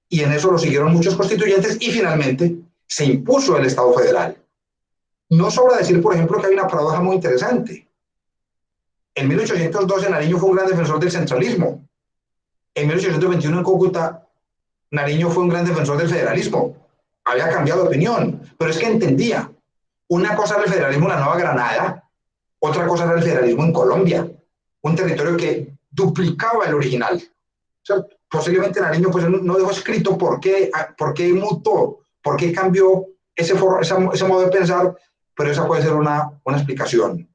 y en eso lo siguieron muchos constituyentes, y finalmente se impuso el Estado federal. No sobra decir, por ejemplo, que hay una paradoja muy interesante. En 1812 Nariño fue un gran defensor del centralismo. En 1821 en Cúcuta, Nariño fue un gran defensor del federalismo. Había cambiado de opinión, pero es que entendía. Una cosa era el federalismo en la Nueva Granada, otra cosa era el federalismo en Colombia, un territorio que duplicaba el original. O sea, posiblemente Nariño pues, no dejó escrito por qué mutó, por qué cambió ese modo de pensar, pero esa puede ser una explicación.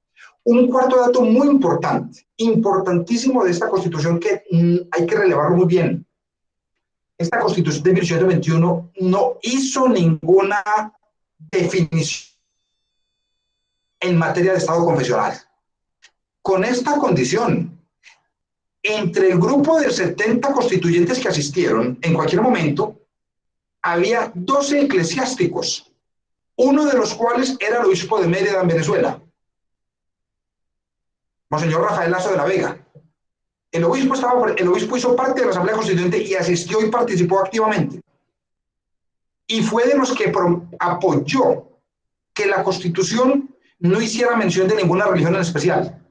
Un cuarto dato muy importante, importantísimo de esta Constitución que hay que relevarlo muy bien. Esta Constitución de 1821 no hizo ninguna definición en materia de Estado confesional. Con esta condición, entre el grupo de 70 constituyentes que asistieron, en cualquier momento, había 12 eclesiásticos, uno de los cuales era el obispo de Mérida en Venezuela, Monseñor Rafael Lazo de la Vega. El obispo hizo parte de la Asamblea Constituyente y asistió y participó activamente. Y fue de los que apoyó que la Constitución no hiciera mención de ninguna religión en especial.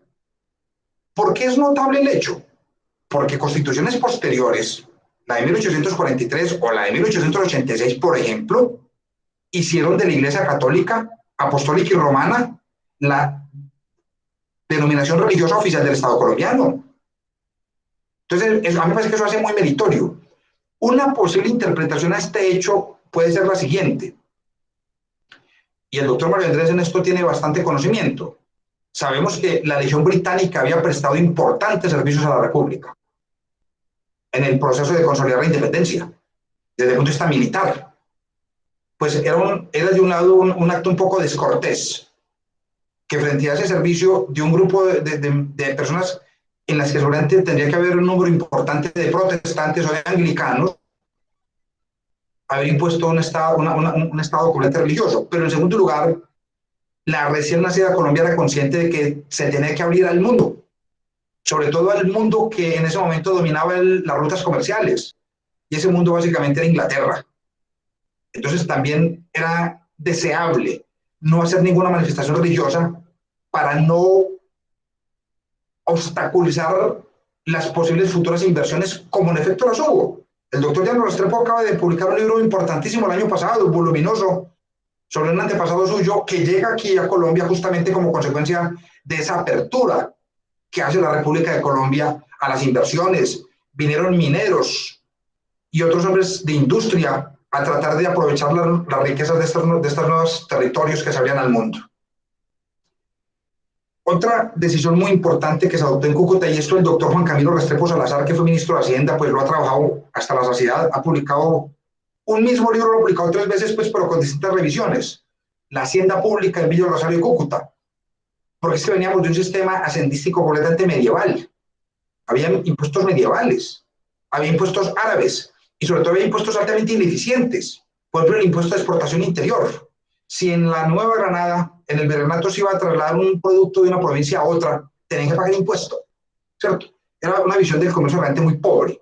¿Por qué es notable el hecho? Porque constituciones posteriores, la de 1843 o la de 1886, por ejemplo, hicieron de la Iglesia Católica, Apostólica y Romana la denominación religiosa oficial del Estado colombiano. Entonces, a mí me parece que eso hace muy meritorio. Una posible interpretación a este hecho puede ser la siguiente, y el doctor Mario Andrés en esto tiene bastante conocimiento. Sabemos que la Legión Británica había prestado importantes servicios a la República en el proceso de consolidar la independencia, desde el punto de vista militar. Pues era de un lado un acto un poco descortés, que frente a ese servicio de un grupo de personas en las que seguramente tendría que haber un número importante de protestantes o de anglicanos, haber impuesto un estado completamente religioso. Pero en segundo lugar, la recién nacida Colombia era consciente de que se tenía que abrir al mundo, sobre todo al mundo que en ese momento dominaba las rutas comerciales, y ese mundo básicamente era Inglaterra. Entonces también era deseable no hacer ninguna manifestación religiosa para no obstaculizar las posibles futuras inversiones, como en efecto las hubo. El doctor Llano Restrepo acaba de publicar un libro importantísimo el año pasado, voluminoso, sobre un antepasado suyo que llega aquí a Colombia justamente como consecuencia de esa apertura que hace la República de Colombia a las inversiones. Vinieron mineros y otros hombres de industria a tratar de aprovechar las riquezas de estos nuevos territorios que se abrían al mundo. Otra decisión muy importante que se adoptó en Cúcuta, y esto el doctor Juan Camilo Restrepo Salazar, que fue ministro de Hacienda, pues lo ha trabajado hasta la saciedad, ha publicado un mismo libro, lo ha publicado 3 veces, pues, pero con distintas revisiones. La Hacienda Pública en Villa Rosario y Cúcuta, porque es que veníamos de un sistema hacendístico completamente medieval. Había impuestos medievales, había impuestos árabes, y sobre todo había impuestos altamente ineficientes. Por ejemplo, el impuesto de exportación interior. Si en la Nueva Granada, en el virreinato, se iba a trasladar un producto de una provincia a otra, tenían que pagar impuesto, ¿cierto? Era una visión del comercio realmente muy pobre.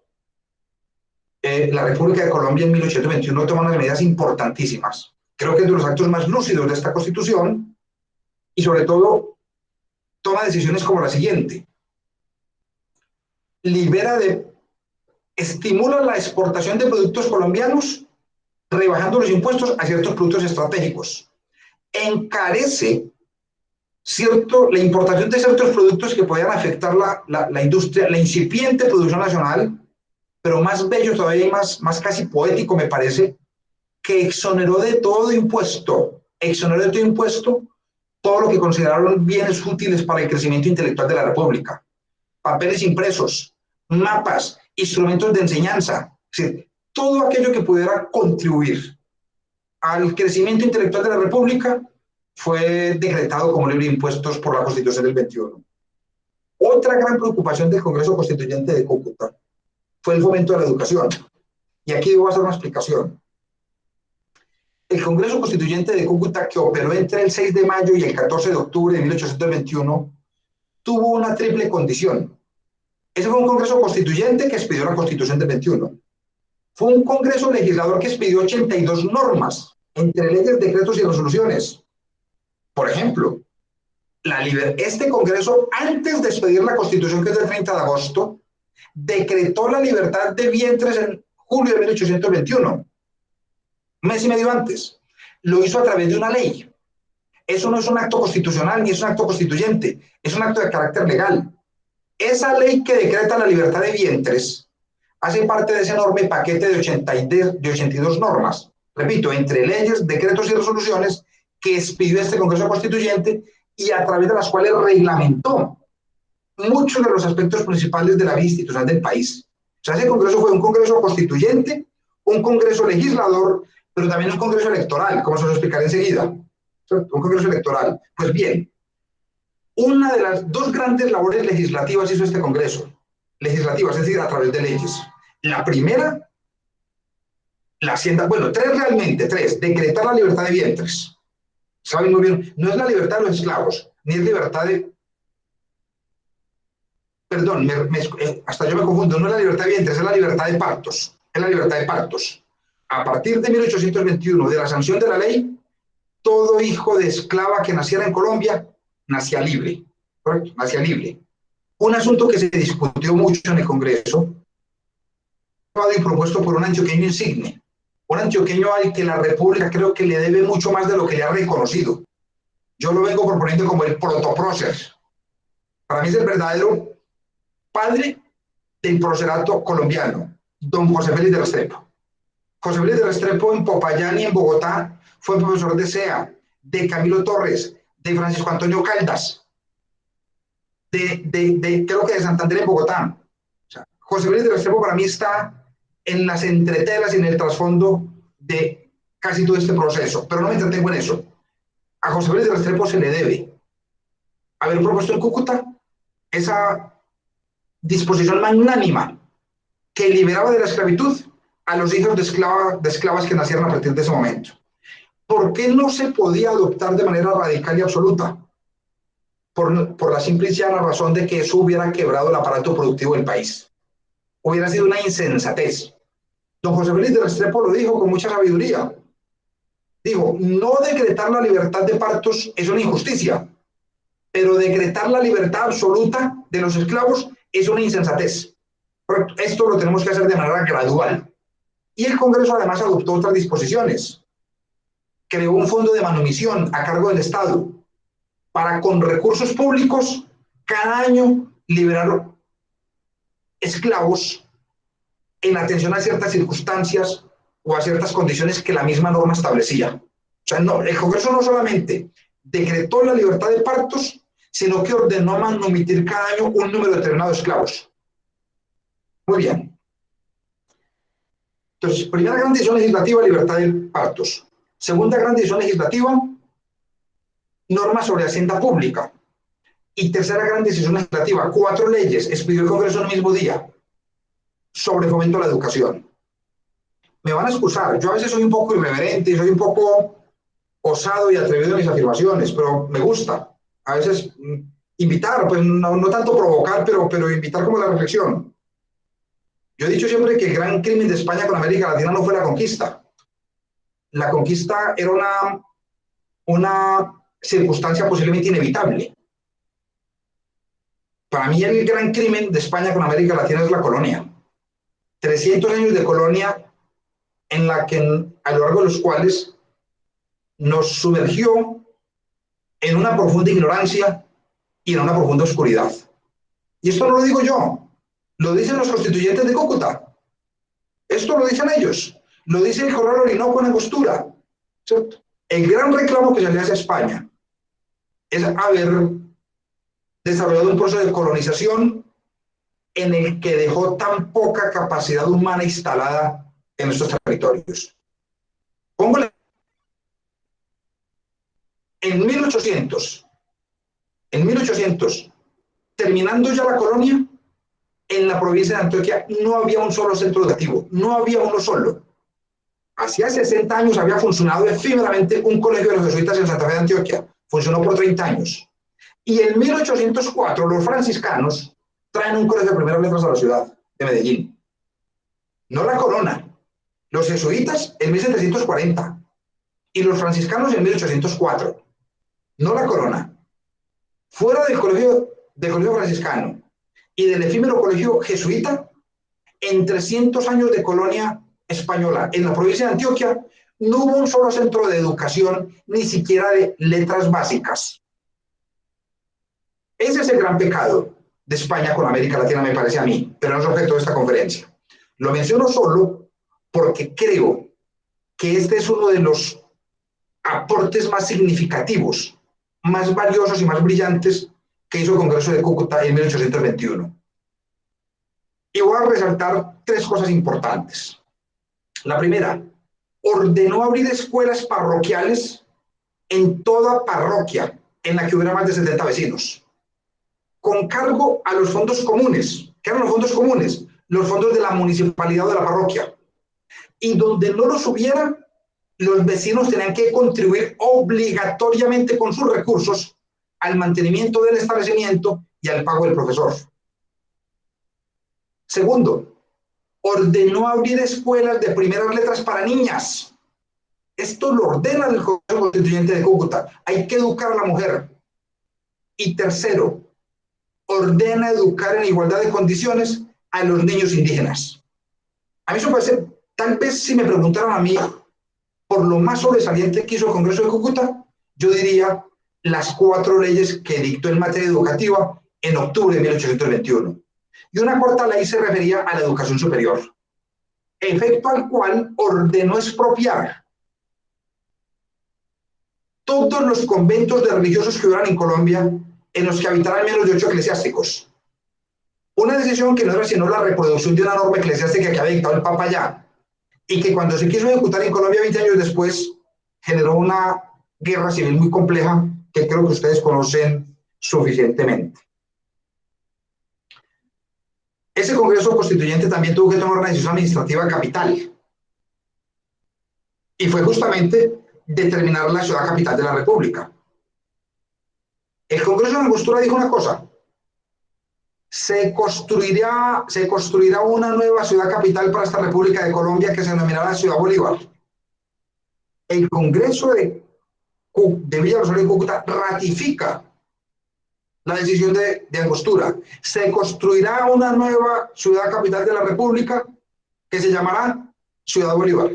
La República de Colombia en 1821 toma unas medidas importantísimas. Creo que es de los actos más lúcidos de esta Constitución, y sobre todo toma decisiones como la siguiente. Estimula la exportación de productos colombianos, rebajando los impuestos a ciertos productos estratégicos. Encarece la importación de ciertos productos que podían afectar la industria, la incipiente producción nacional, pero más bello todavía y más casi poético me parece, que exoneró de todo impuesto todo lo que consideraron bienes útiles para el crecimiento intelectual de la República. Papeles impresos, mapas, instrumentos de enseñanza, es decir, todo aquello que pudiera contribuir al crecimiento intelectual de la República fue decretado como libre de impuestos por la Constitución del 21. Otra gran preocupación del Congreso Constituyente de Cúcuta fue el fomento de la educación. Y aquí debo hacer una explicación. El Congreso Constituyente de Cúcuta, que operó entre el 6 de mayo y el 14 de octubre de 1821, tuvo una triple condición. Ese fue un Congreso Constituyente que expidió la Constitución del 21. Fue un Congreso legislador que expidió 82 normas entre leyes, decretos y resoluciones. Por ejemplo, este Congreso, antes de expedir la Constitución, que es del 30 de agosto, decretó la libertad de vientres en julio de 1821, mes y medio antes. Lo hizo a través de una ley. Eso no es un acto constitucional ni es un acto constituyente, es un acto de carácter legal. Esa ley que decreta la libertad de vientres hace parte de ese enorme paquete de 82 normas, repito, entre leyes, decretos y resoluciones que expidió este Congreso Constituyente y a través de las cuales reglamentó muchos de los aspectos principales de la vida institucional del país. O sea, ese Congreso fue un Congreso constituyente, un Congreso legislador, pero también un Congreso electoral, como se lo explicaré enseguida. Un Congreso electoral. Pues bien, una de las dos grandes labores legislativas hizo este Congreso. Legislativas, es decir, a través de leyes. La primera, la hacienda, bueno, tres, decretar la libertad de vientres. Saben muy bien, no es la libertad de los esclavos, ni es libertad de... Perdón, hasta yo me confundo, no es la libertad de vientres, es la libertad de partos. Es la libertad de partos. A partir de 1821, de la sanción de la ley, todo hijo de esclava que naciera en Colombia nacía libre, ¿correcto? Nacía libre. Un asunto que se discutió mucho en el Congreso, y propuesto por un antioqueño insigne, un antioqueño al que la República creo que le debe mucho más de lo que le ha reconocido. Yo lo vengo proponiendo como el protoprócer. Para mí es el verdadero padre del procerato colombiano, don José Félix de Restrepo. José Félix de Restrepo en Popayán y en Bogotá fue profesor de SEA, de Camilo Torres, de Francisco Antonio Caldas, creo que de Santander en Bogotá. O sea, José Félix de Restrepo para mí está en las entretelas y en el trasfondo de casi todo este proceso, pero no me entretengo en eso. A José Félix de Restrepo se le debe haber propuesto en Cúcuta esa disposición magnánima que liberaba de la esclavitud a los hijos de esclavas que nacieron a partir de ese momento. ¿Por qué no se podía adoptar de manera radical y absoluta? Por la simple y llana razón de que eso hubiera quebrado el aparato productivo del país. Hubiera sido una insensatez. Don José Félix de Restrepo lo dijo con mucha sabiduría. Dijo, no decretar la libertad de partos es una injusticia, pero decretar la libertad absoluta de los esclavos es una insensatez. Esto lo tenemos que hacer de manera gradual. Y el Congreso además adoptó otras disposiciones. Creó un fondo de manumisión a cargo del Estado para, con recursos públicos, cada año liberar esclavos en atención a ciertas circunstancias o a ciertas condiciones que la misma norma establecía. O sea, no, el Congreso no solamente decretó la libertad de partos, sino que ordenó manumitir cada año un número determinado de esclavos. Muy bien. Entonces, primera gran decisión legislativa, libertad de partos. Segunda gran decisión legislativa, normas sobre hacienda pública. Y tercera gran decisión legislativa, 4 leyes, expidió el Congreso en el mismo día, sobre fomento a la educación. Me van a excusar, yo a veces soy un poco irreverente y soy un poco osado y atrevido en mis afirmaciones, pero me gusta. A veces invitar, pues no tanto provocar, pero invitar como la reflexión. Yo he dicho siempre que el gran crimen de España con América Latina no fue la conquista. La conquista era una circunstancia posiblemente inevitable. Para mí el gran crimen de España con América Latina es la colonia. 300 años de colonia en la que, a lo largo de los cuales nos sumergió en una profunda ignorancia y en una profunda oscuridad. Y esto no lo digo yo, lo dicen los constituyentes de Cúcuta. Esto lo dicen ellos, lo dice el Corral Orinoco en Angostura, ¿cierto? El gran reclamo que se le hace a España es haber desarrollado un proceso de colonización en el que dejó tan poca capacidad humana instalada en estos territorios. Póngale. En 1800, terminando ya la colonia, en la provincia de Antioquia no había un solo centro educativo, no había uno solo. Hacía 60 años había funcionado efímeramente un colegio de los jesuitas en Santa Fe de Antioquia, funcionó por 30 años. Y en 1804 los franciscanos traen un colegio de primeras letras a la ciudad de Medellín. No la corona, los jesuitas en 1740. y los franciscanos en 1804. No la corona. Fuera del colegio franciscano y del efímero colegio jesuita, en 300 años de colonia española en la provincia de Antioquia, no hubo un solo centro de educación, ni siquiera de letras básicas. Ese es el gran pecado de España con América Latina, me parece a mí, pero no es objeto de esta conferencia. Lo menciono solo porque creo que este es uno de los aportes más significativos, más valiosos y más brillantes que hizo el Congreso de Cúcuta en 1821. Y voy a resaltar tres cosas importantes. La primera, ordenó abrir escuelas parroquiales en toda parroquia en la que hubiera más de 70 vecinos, con cargo a los fondos comunes. ¿Qué eran los fondos comunes? Los fondos de la municipalidad o de la parroquia. Y donde no los hubiera, los vecinos tenían que contribuir obligatoriamente con sus recursos al mantenimiento del establecimiento y al pago del profesor. Segundo, ordenó abrir escuelas de primeras letras para niñas. Esto lo ordena el Congreso Constituyente de Cúcuta. Hay que educar a la mujer. Y tercero, ordena educar en igualdad de condiciones a los niños indígenas. A mí eso puede ser, tal vez si me preguntaran a mí por lo más sobresaliente que hizo el Congreso de Cúcuta, yo diría las 4 leyes que dictó en materia educativa en octubre de 1821. Y una cuarta ley se refería a la educación superior, efecto al cual ordenó expropiar todos los conventos de religiosos que hubieran en Colombia en los que habitaran menos de 8 eclesiásticos. Una decisión que no era sino la reproducción de una norma eclesiástica que había dictado el Papa ya, y que cuando se quiso ejecutar en Colombia 20 años después, generó una guerra civil muy compleja que creo que ustedes conocen suficientemente. Ese Congreso Constituyente también tuvo que tomar una decisión administrativa capital, y fue justamente determinar la ciudad capital de la República. El Congreso de Angostura dijo una cosa: se construirá una nueva ciudad capital para esta República de Colombia que se denominará Ciudad Bolívar. El Congreso de Villa Rosario y Cúcuta ratifica la decisión de Angostura. Se construirá una nueva ciudad capital de la República que se llamará Ciudad Bolívar.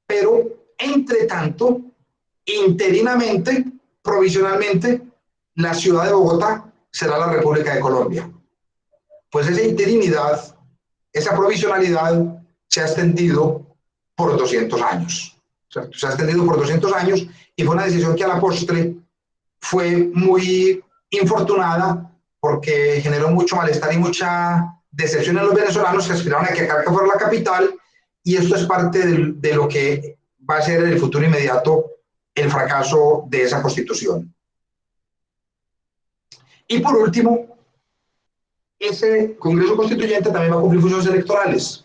Pero, entre tanto, interinamente, provisionalmente, la ciudad de Bogotá será la República de Colombia. Pues esa interinidad, esa provisionalidad se ha extendido por 200 años. Se ha extendido por 200 años y fue una decisión que a la postre fue muy infortunada porque generó mucho malestar y mucha decepción en los venezolanos que aspiraban a que Caracas fuera la capital, y esto es parte de lo que va a ser en el futuro inmediato el fracaso de esa constitución. Y por último, ese Congreso Constituyente también va a cumplir funciones electorales.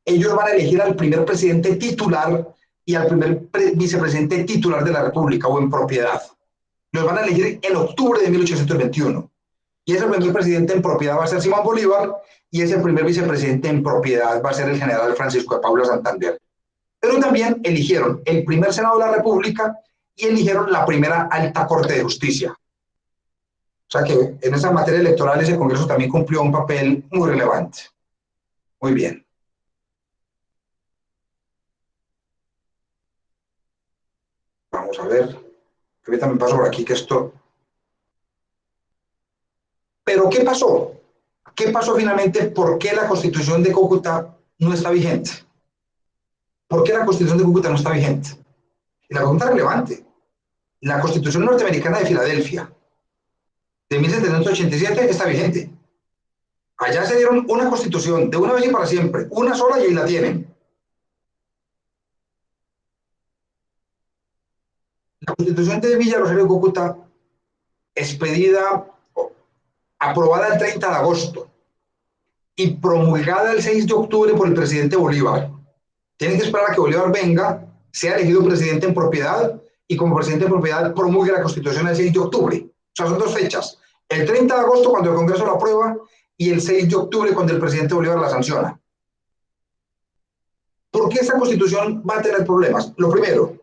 Ellos van a elegir al primer presidente titular y al primer vicepresidente titular de la República o en propiedad. Los van a elegir en octubre de 1821. Y ese primer presidente en propiedad va a ser Simón Bolívar, y ese primer vicepresidente en propiedad va a ser el general Francisco de Paula Santander. Pero también eligieron el primer Senado de la República y eligieron la primera Alta Corte de Justicia. O sea que en esa materia electoral ese Congreso también cumplió un papel muy relevante. Muy bien. Vamos a ver. Ahorita me paso por aquí que esto... Pero ¿qué pasó? ¿Qué pasó finalmente? ¿Por qué la Constitución de Cúcuta no está vigente? ¿Por qué la Constitución de Cúcuta no está vigente? Y la pregunta es relevante. La Constitución norteamericana de Filadelfia de 1787 está vigente. Allá se dieron una constitución de una vez y para siempre, una sola, y ahí la tienen. La Constitución de Villa Rosario de Cúcuta, expedida, aprobada el 30 de agosto y promulgada el 6 de octubre por el presidente Bolívar. Tienen que esperar a que Bolívar venga, sea elegido presidente en propiedad, y como presidente en propiedad promulgue la Constitución el 6 de octubre. O sea, son 2 fechas. El 30 de agosto cuando el Congreso la aprueba y el 6 de octubre cuando el presidente Bolívar la sanciona. ¿Por qué esta constitución va a tener problemas? Lo primero,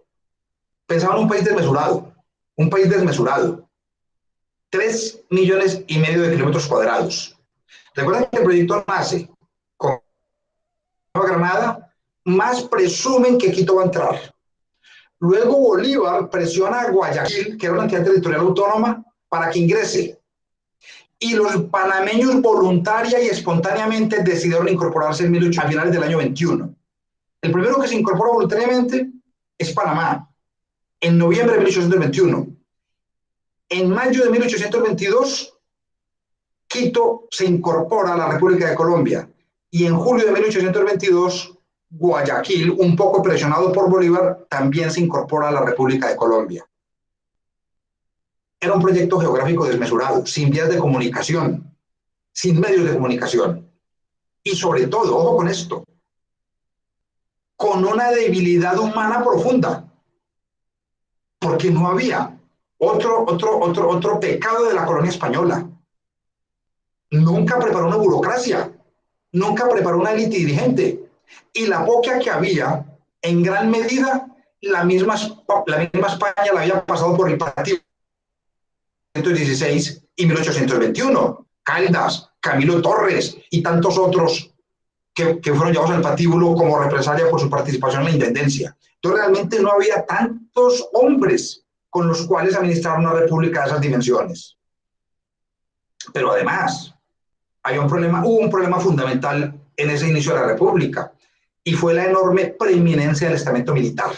pensaba en un país desmesurado, un país desmesurado. 3,5 millones de kilómetros cuadrados. Recuerden que el proyecto nace con Granada, más presumen que Quito va a entrar. Luego Bolívar presiona a Guayaquil, que era una entidad territorial autónoma, para que ingrese. Y los panameños voluntaria y espontáneamente decidieron incorporarse a finales del año 21. El primero que se incorpora voluntariamente es Panamá, en noviembre de 1821. En mayo de 1822, Quito se incorpora a la República de Colombia. Y en julio de 1822, Guayaquil, un poco presionado por Bolívar, también se incorpora a la República de Colombia. Era un proyecto geográfico desmesurado, sin vías de comunicación, sin medios de comunicación. Y sobre todo, ojo con esto, con una debilidad humana profunda, porque no había otro pecado de la colonia española. Nunca preparó una burocracia, nunca preparó una élite dirigente, y la poca que había, en gran medida, la misma España la había pasado por el patíbulo 1816 y 1821. Caldas, Camilo Torres y tantos otros que fueron llevados al patíbulo como represalia por su participación en la intendencia. Entonces realmente no había tantos hombres con los cuales administrar una república de esas dimensiones. Pero además, hubo un problema fundamental en ese inicio de la república, y fue la enorme preeminencia del estamento militar.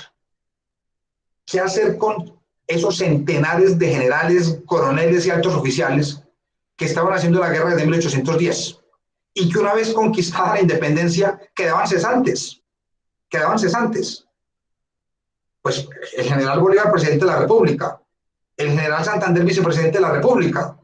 ¿Qué hacer con esos centenares de generales, coroneles y altos oficiales que estaban haciendo la guerra desde 1810 y que una vez conquistada la independencia quedaban cesantes? Pues el general Bolívar, presidente de la República, el general Santander, vicepresidente de la República,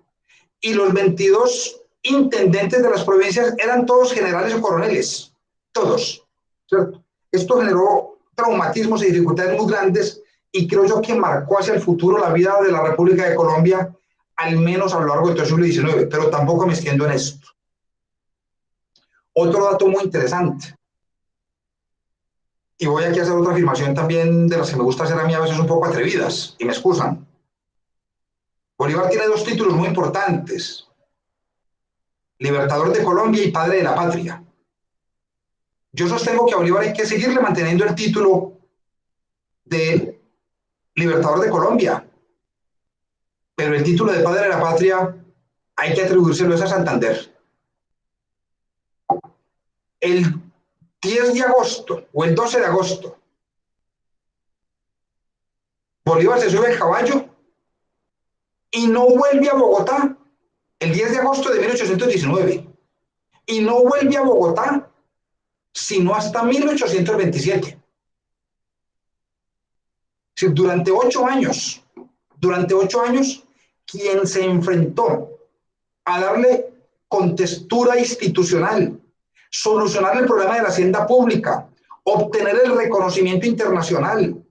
y los 22 intendentes de las provincias eran todos generales o coroneles, todos, ¿cierto? Esto generó traumatismos y dificultades muy grandes, y creo yo que marcó hacia el futuro la vida de la República de Colombia, al menos a lo largo de todo el siglo XIX, pero tampoco me extiendo en esto. Otro dato muy interesante, y voy aquí a hacer otra afirmación también de las que me gusta hacer a mí a veces un poco atrevidas, y me excusan. Bolívar tiene 2 títulos muy importantes: Libertador de Colombia y Padre de la Patria. Yo sostengo que a Bolívar hay que seguirle manteniendo el título de Libertador de Colombia, pero el título de Padre de la Patria hay que atribuírselo a Santander. El 10 de agosto o el 12 de agosto, Bolívar se sube al caballo y no vuelve a Bogotá el 10 de agosto de 1819, y no vuelve a Bogotá sino hasta 1827. Sí, durante 8 años, quien se enfrentó a darle contextura institucional, solucionar el problema de la hacienda pública, obtener el reconocimiento internacional,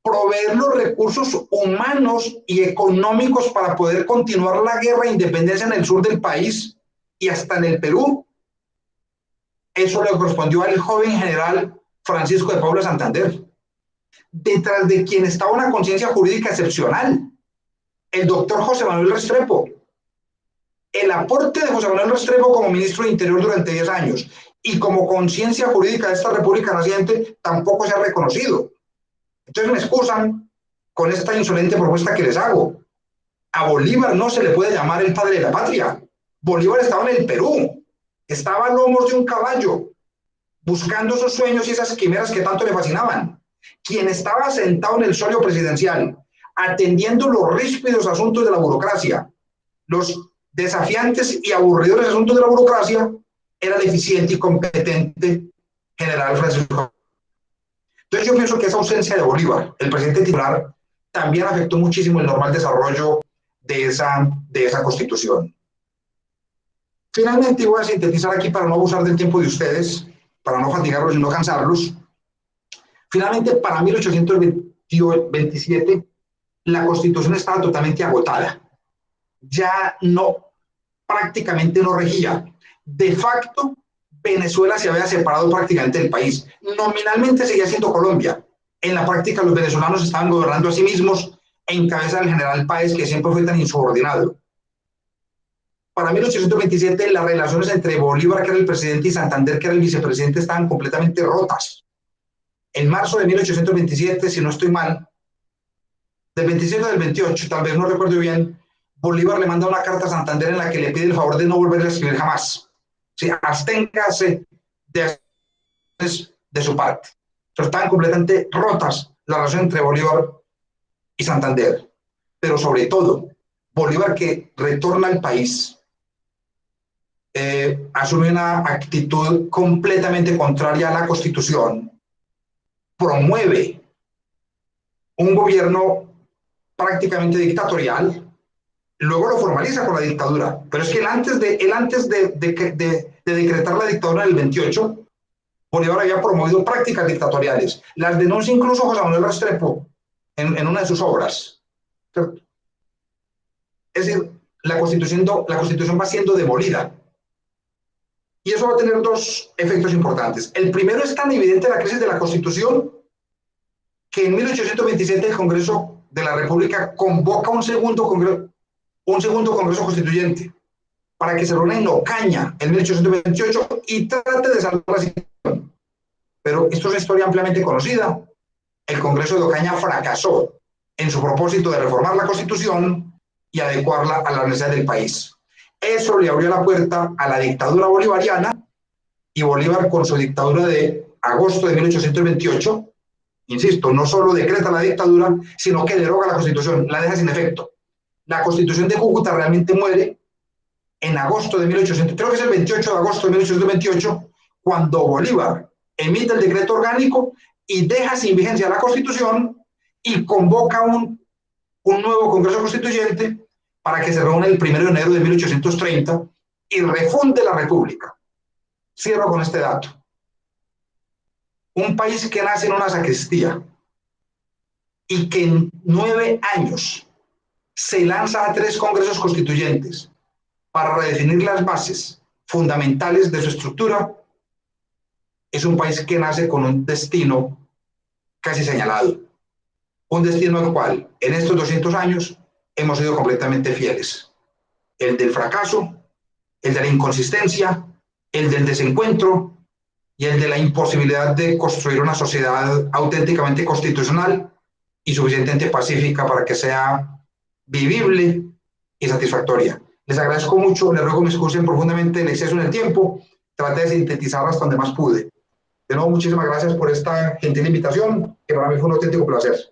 proveer los recursos humanos y económicos para poder continuar la guerra de independencia en el sur del país y hasta en el Perú, eso le correspondió al joven general Francisco de Paula Santander, detrás de quien estaba una conciencia jurídica excepcional, el doctor José Manuel Restrepo. El aporte de José Manuel Restrepo como ministro de Interior durante 10 años y como conciencia jurídica de esta república naciente tampoco se ha reconocido. Entonces me excusan con esta insolente propuesta que les hago. A Bolívar no se le puede llamar el padre de la patria. Bolívar estaba en el Perú, estaba a lomos de un caballo, buscando esos sueños y esas quimeras que tanto le fascinaban. Quien estaba sentado en el solio presidencial, atendiendo los ríspidos asuntos de la burocracia, los desafiantes y aburridores asuntos de la burocracia, era el eficiente y competente general Francisco. Entonces yo pienso que esa ausencia de Bolívar, el presidente titular, también afectó muchísimo el normal desarrollo de esa constitución. Finalmente, voy a sintetizar aquí para no abusar del tiempo de ustedes, para no fatigarlos y no cansarlos. Finalmente, para 1827, la constitución estaba totalmente agotada. Ya no, prácticamente no regía. De facto, Venezuela se había separado prácticamente del país. Nominalmente seguía siendo Colombia. En la práctica los venezolanos estaban gobernando a sí mismos en cabeza del general Páez, que siempre fue tan insubordinado. Para 1827 las relaciones entre Bolívar, que era el presidente, y Santander, que era el vicepresidente, estaban completamente rotas. En marzo de 1827, si no estoy mal, del 27 o del 28, tal vez no recuerdo bien, Bolívar le manda una carta a Santander en la que le pide el favor de no volver a escribir jamás. Sí, absténgase de su parte. Entonces, estaban completamente rotas las relaciones entre Bolívar y Santander. Pero sobre todo, Bolívar, que retorna al país, asume una actitud completamente contraria a la Constitución, promueve un gobierno prácticamente dictatorial, luego lo formaliza con la dictadura, pero es que él antes de decretar la dictadura del 28, Bolívar había promovido prácticas dictatoriales. Las denuncia incluso José Manuel Restrepo en una de sus obras. Es decir, la Constitución va siendo demolida. Y eso va a tener dos efectos importantes. El primero es tan evidente la crisis de la Constitución que en 1827 el Congreso de la República convoca un segundo Congreso Constituyente para que se reúna en Ocaña en 1828 y trate de salvar la situación. Pero esto es una historia ampliamente conocida. El Congreso de Ocaña fracasó en su propósito de reformar la Constitución y adecuarla a las necesidades del país. Eso le abrió la puerta a la dictadura bolivariana, y Bolívar, con su dictadura de agosto de 1828, insisto, no solo decreta la dictadura, sino que deroga la Constitución, la deja sin efecto. La Constitución de Cúcuta realmente muere en agosto de 1800, creo que es el 28 de agosto de 1828, cuando Bolívar emite el decreto orgánico y deja sin vigencia la Constitución y convoca un nuevo Congreso Constituyente para que se reúna el 1 de enero de 1830 y refunde la República. Cierro con este dato. Un país que nace en una sacristía y que en 9 años se lanza a 3 congresos constituyentes para redefinir las bases fundamentales de su estructura, es un país que nace con un destino casi señalado. Un destino al cual en estos 200 años hemos sido completamente fieles. El del fracaso, el de la inconsistencia, el del desencuentro y el de la imposibilidad de construir una sociedad auténticamente constitucional y suficientemente pacífica para que sea vivible y satisfactoria. Les agradezco mucho, les ruego me excusen profundamente el exceso en el tiempo, traté de sintetizar hasta donde más pude. De nuevo, muchísimas gracias por esta gentil invitación, que para mí fue un auténtico placer.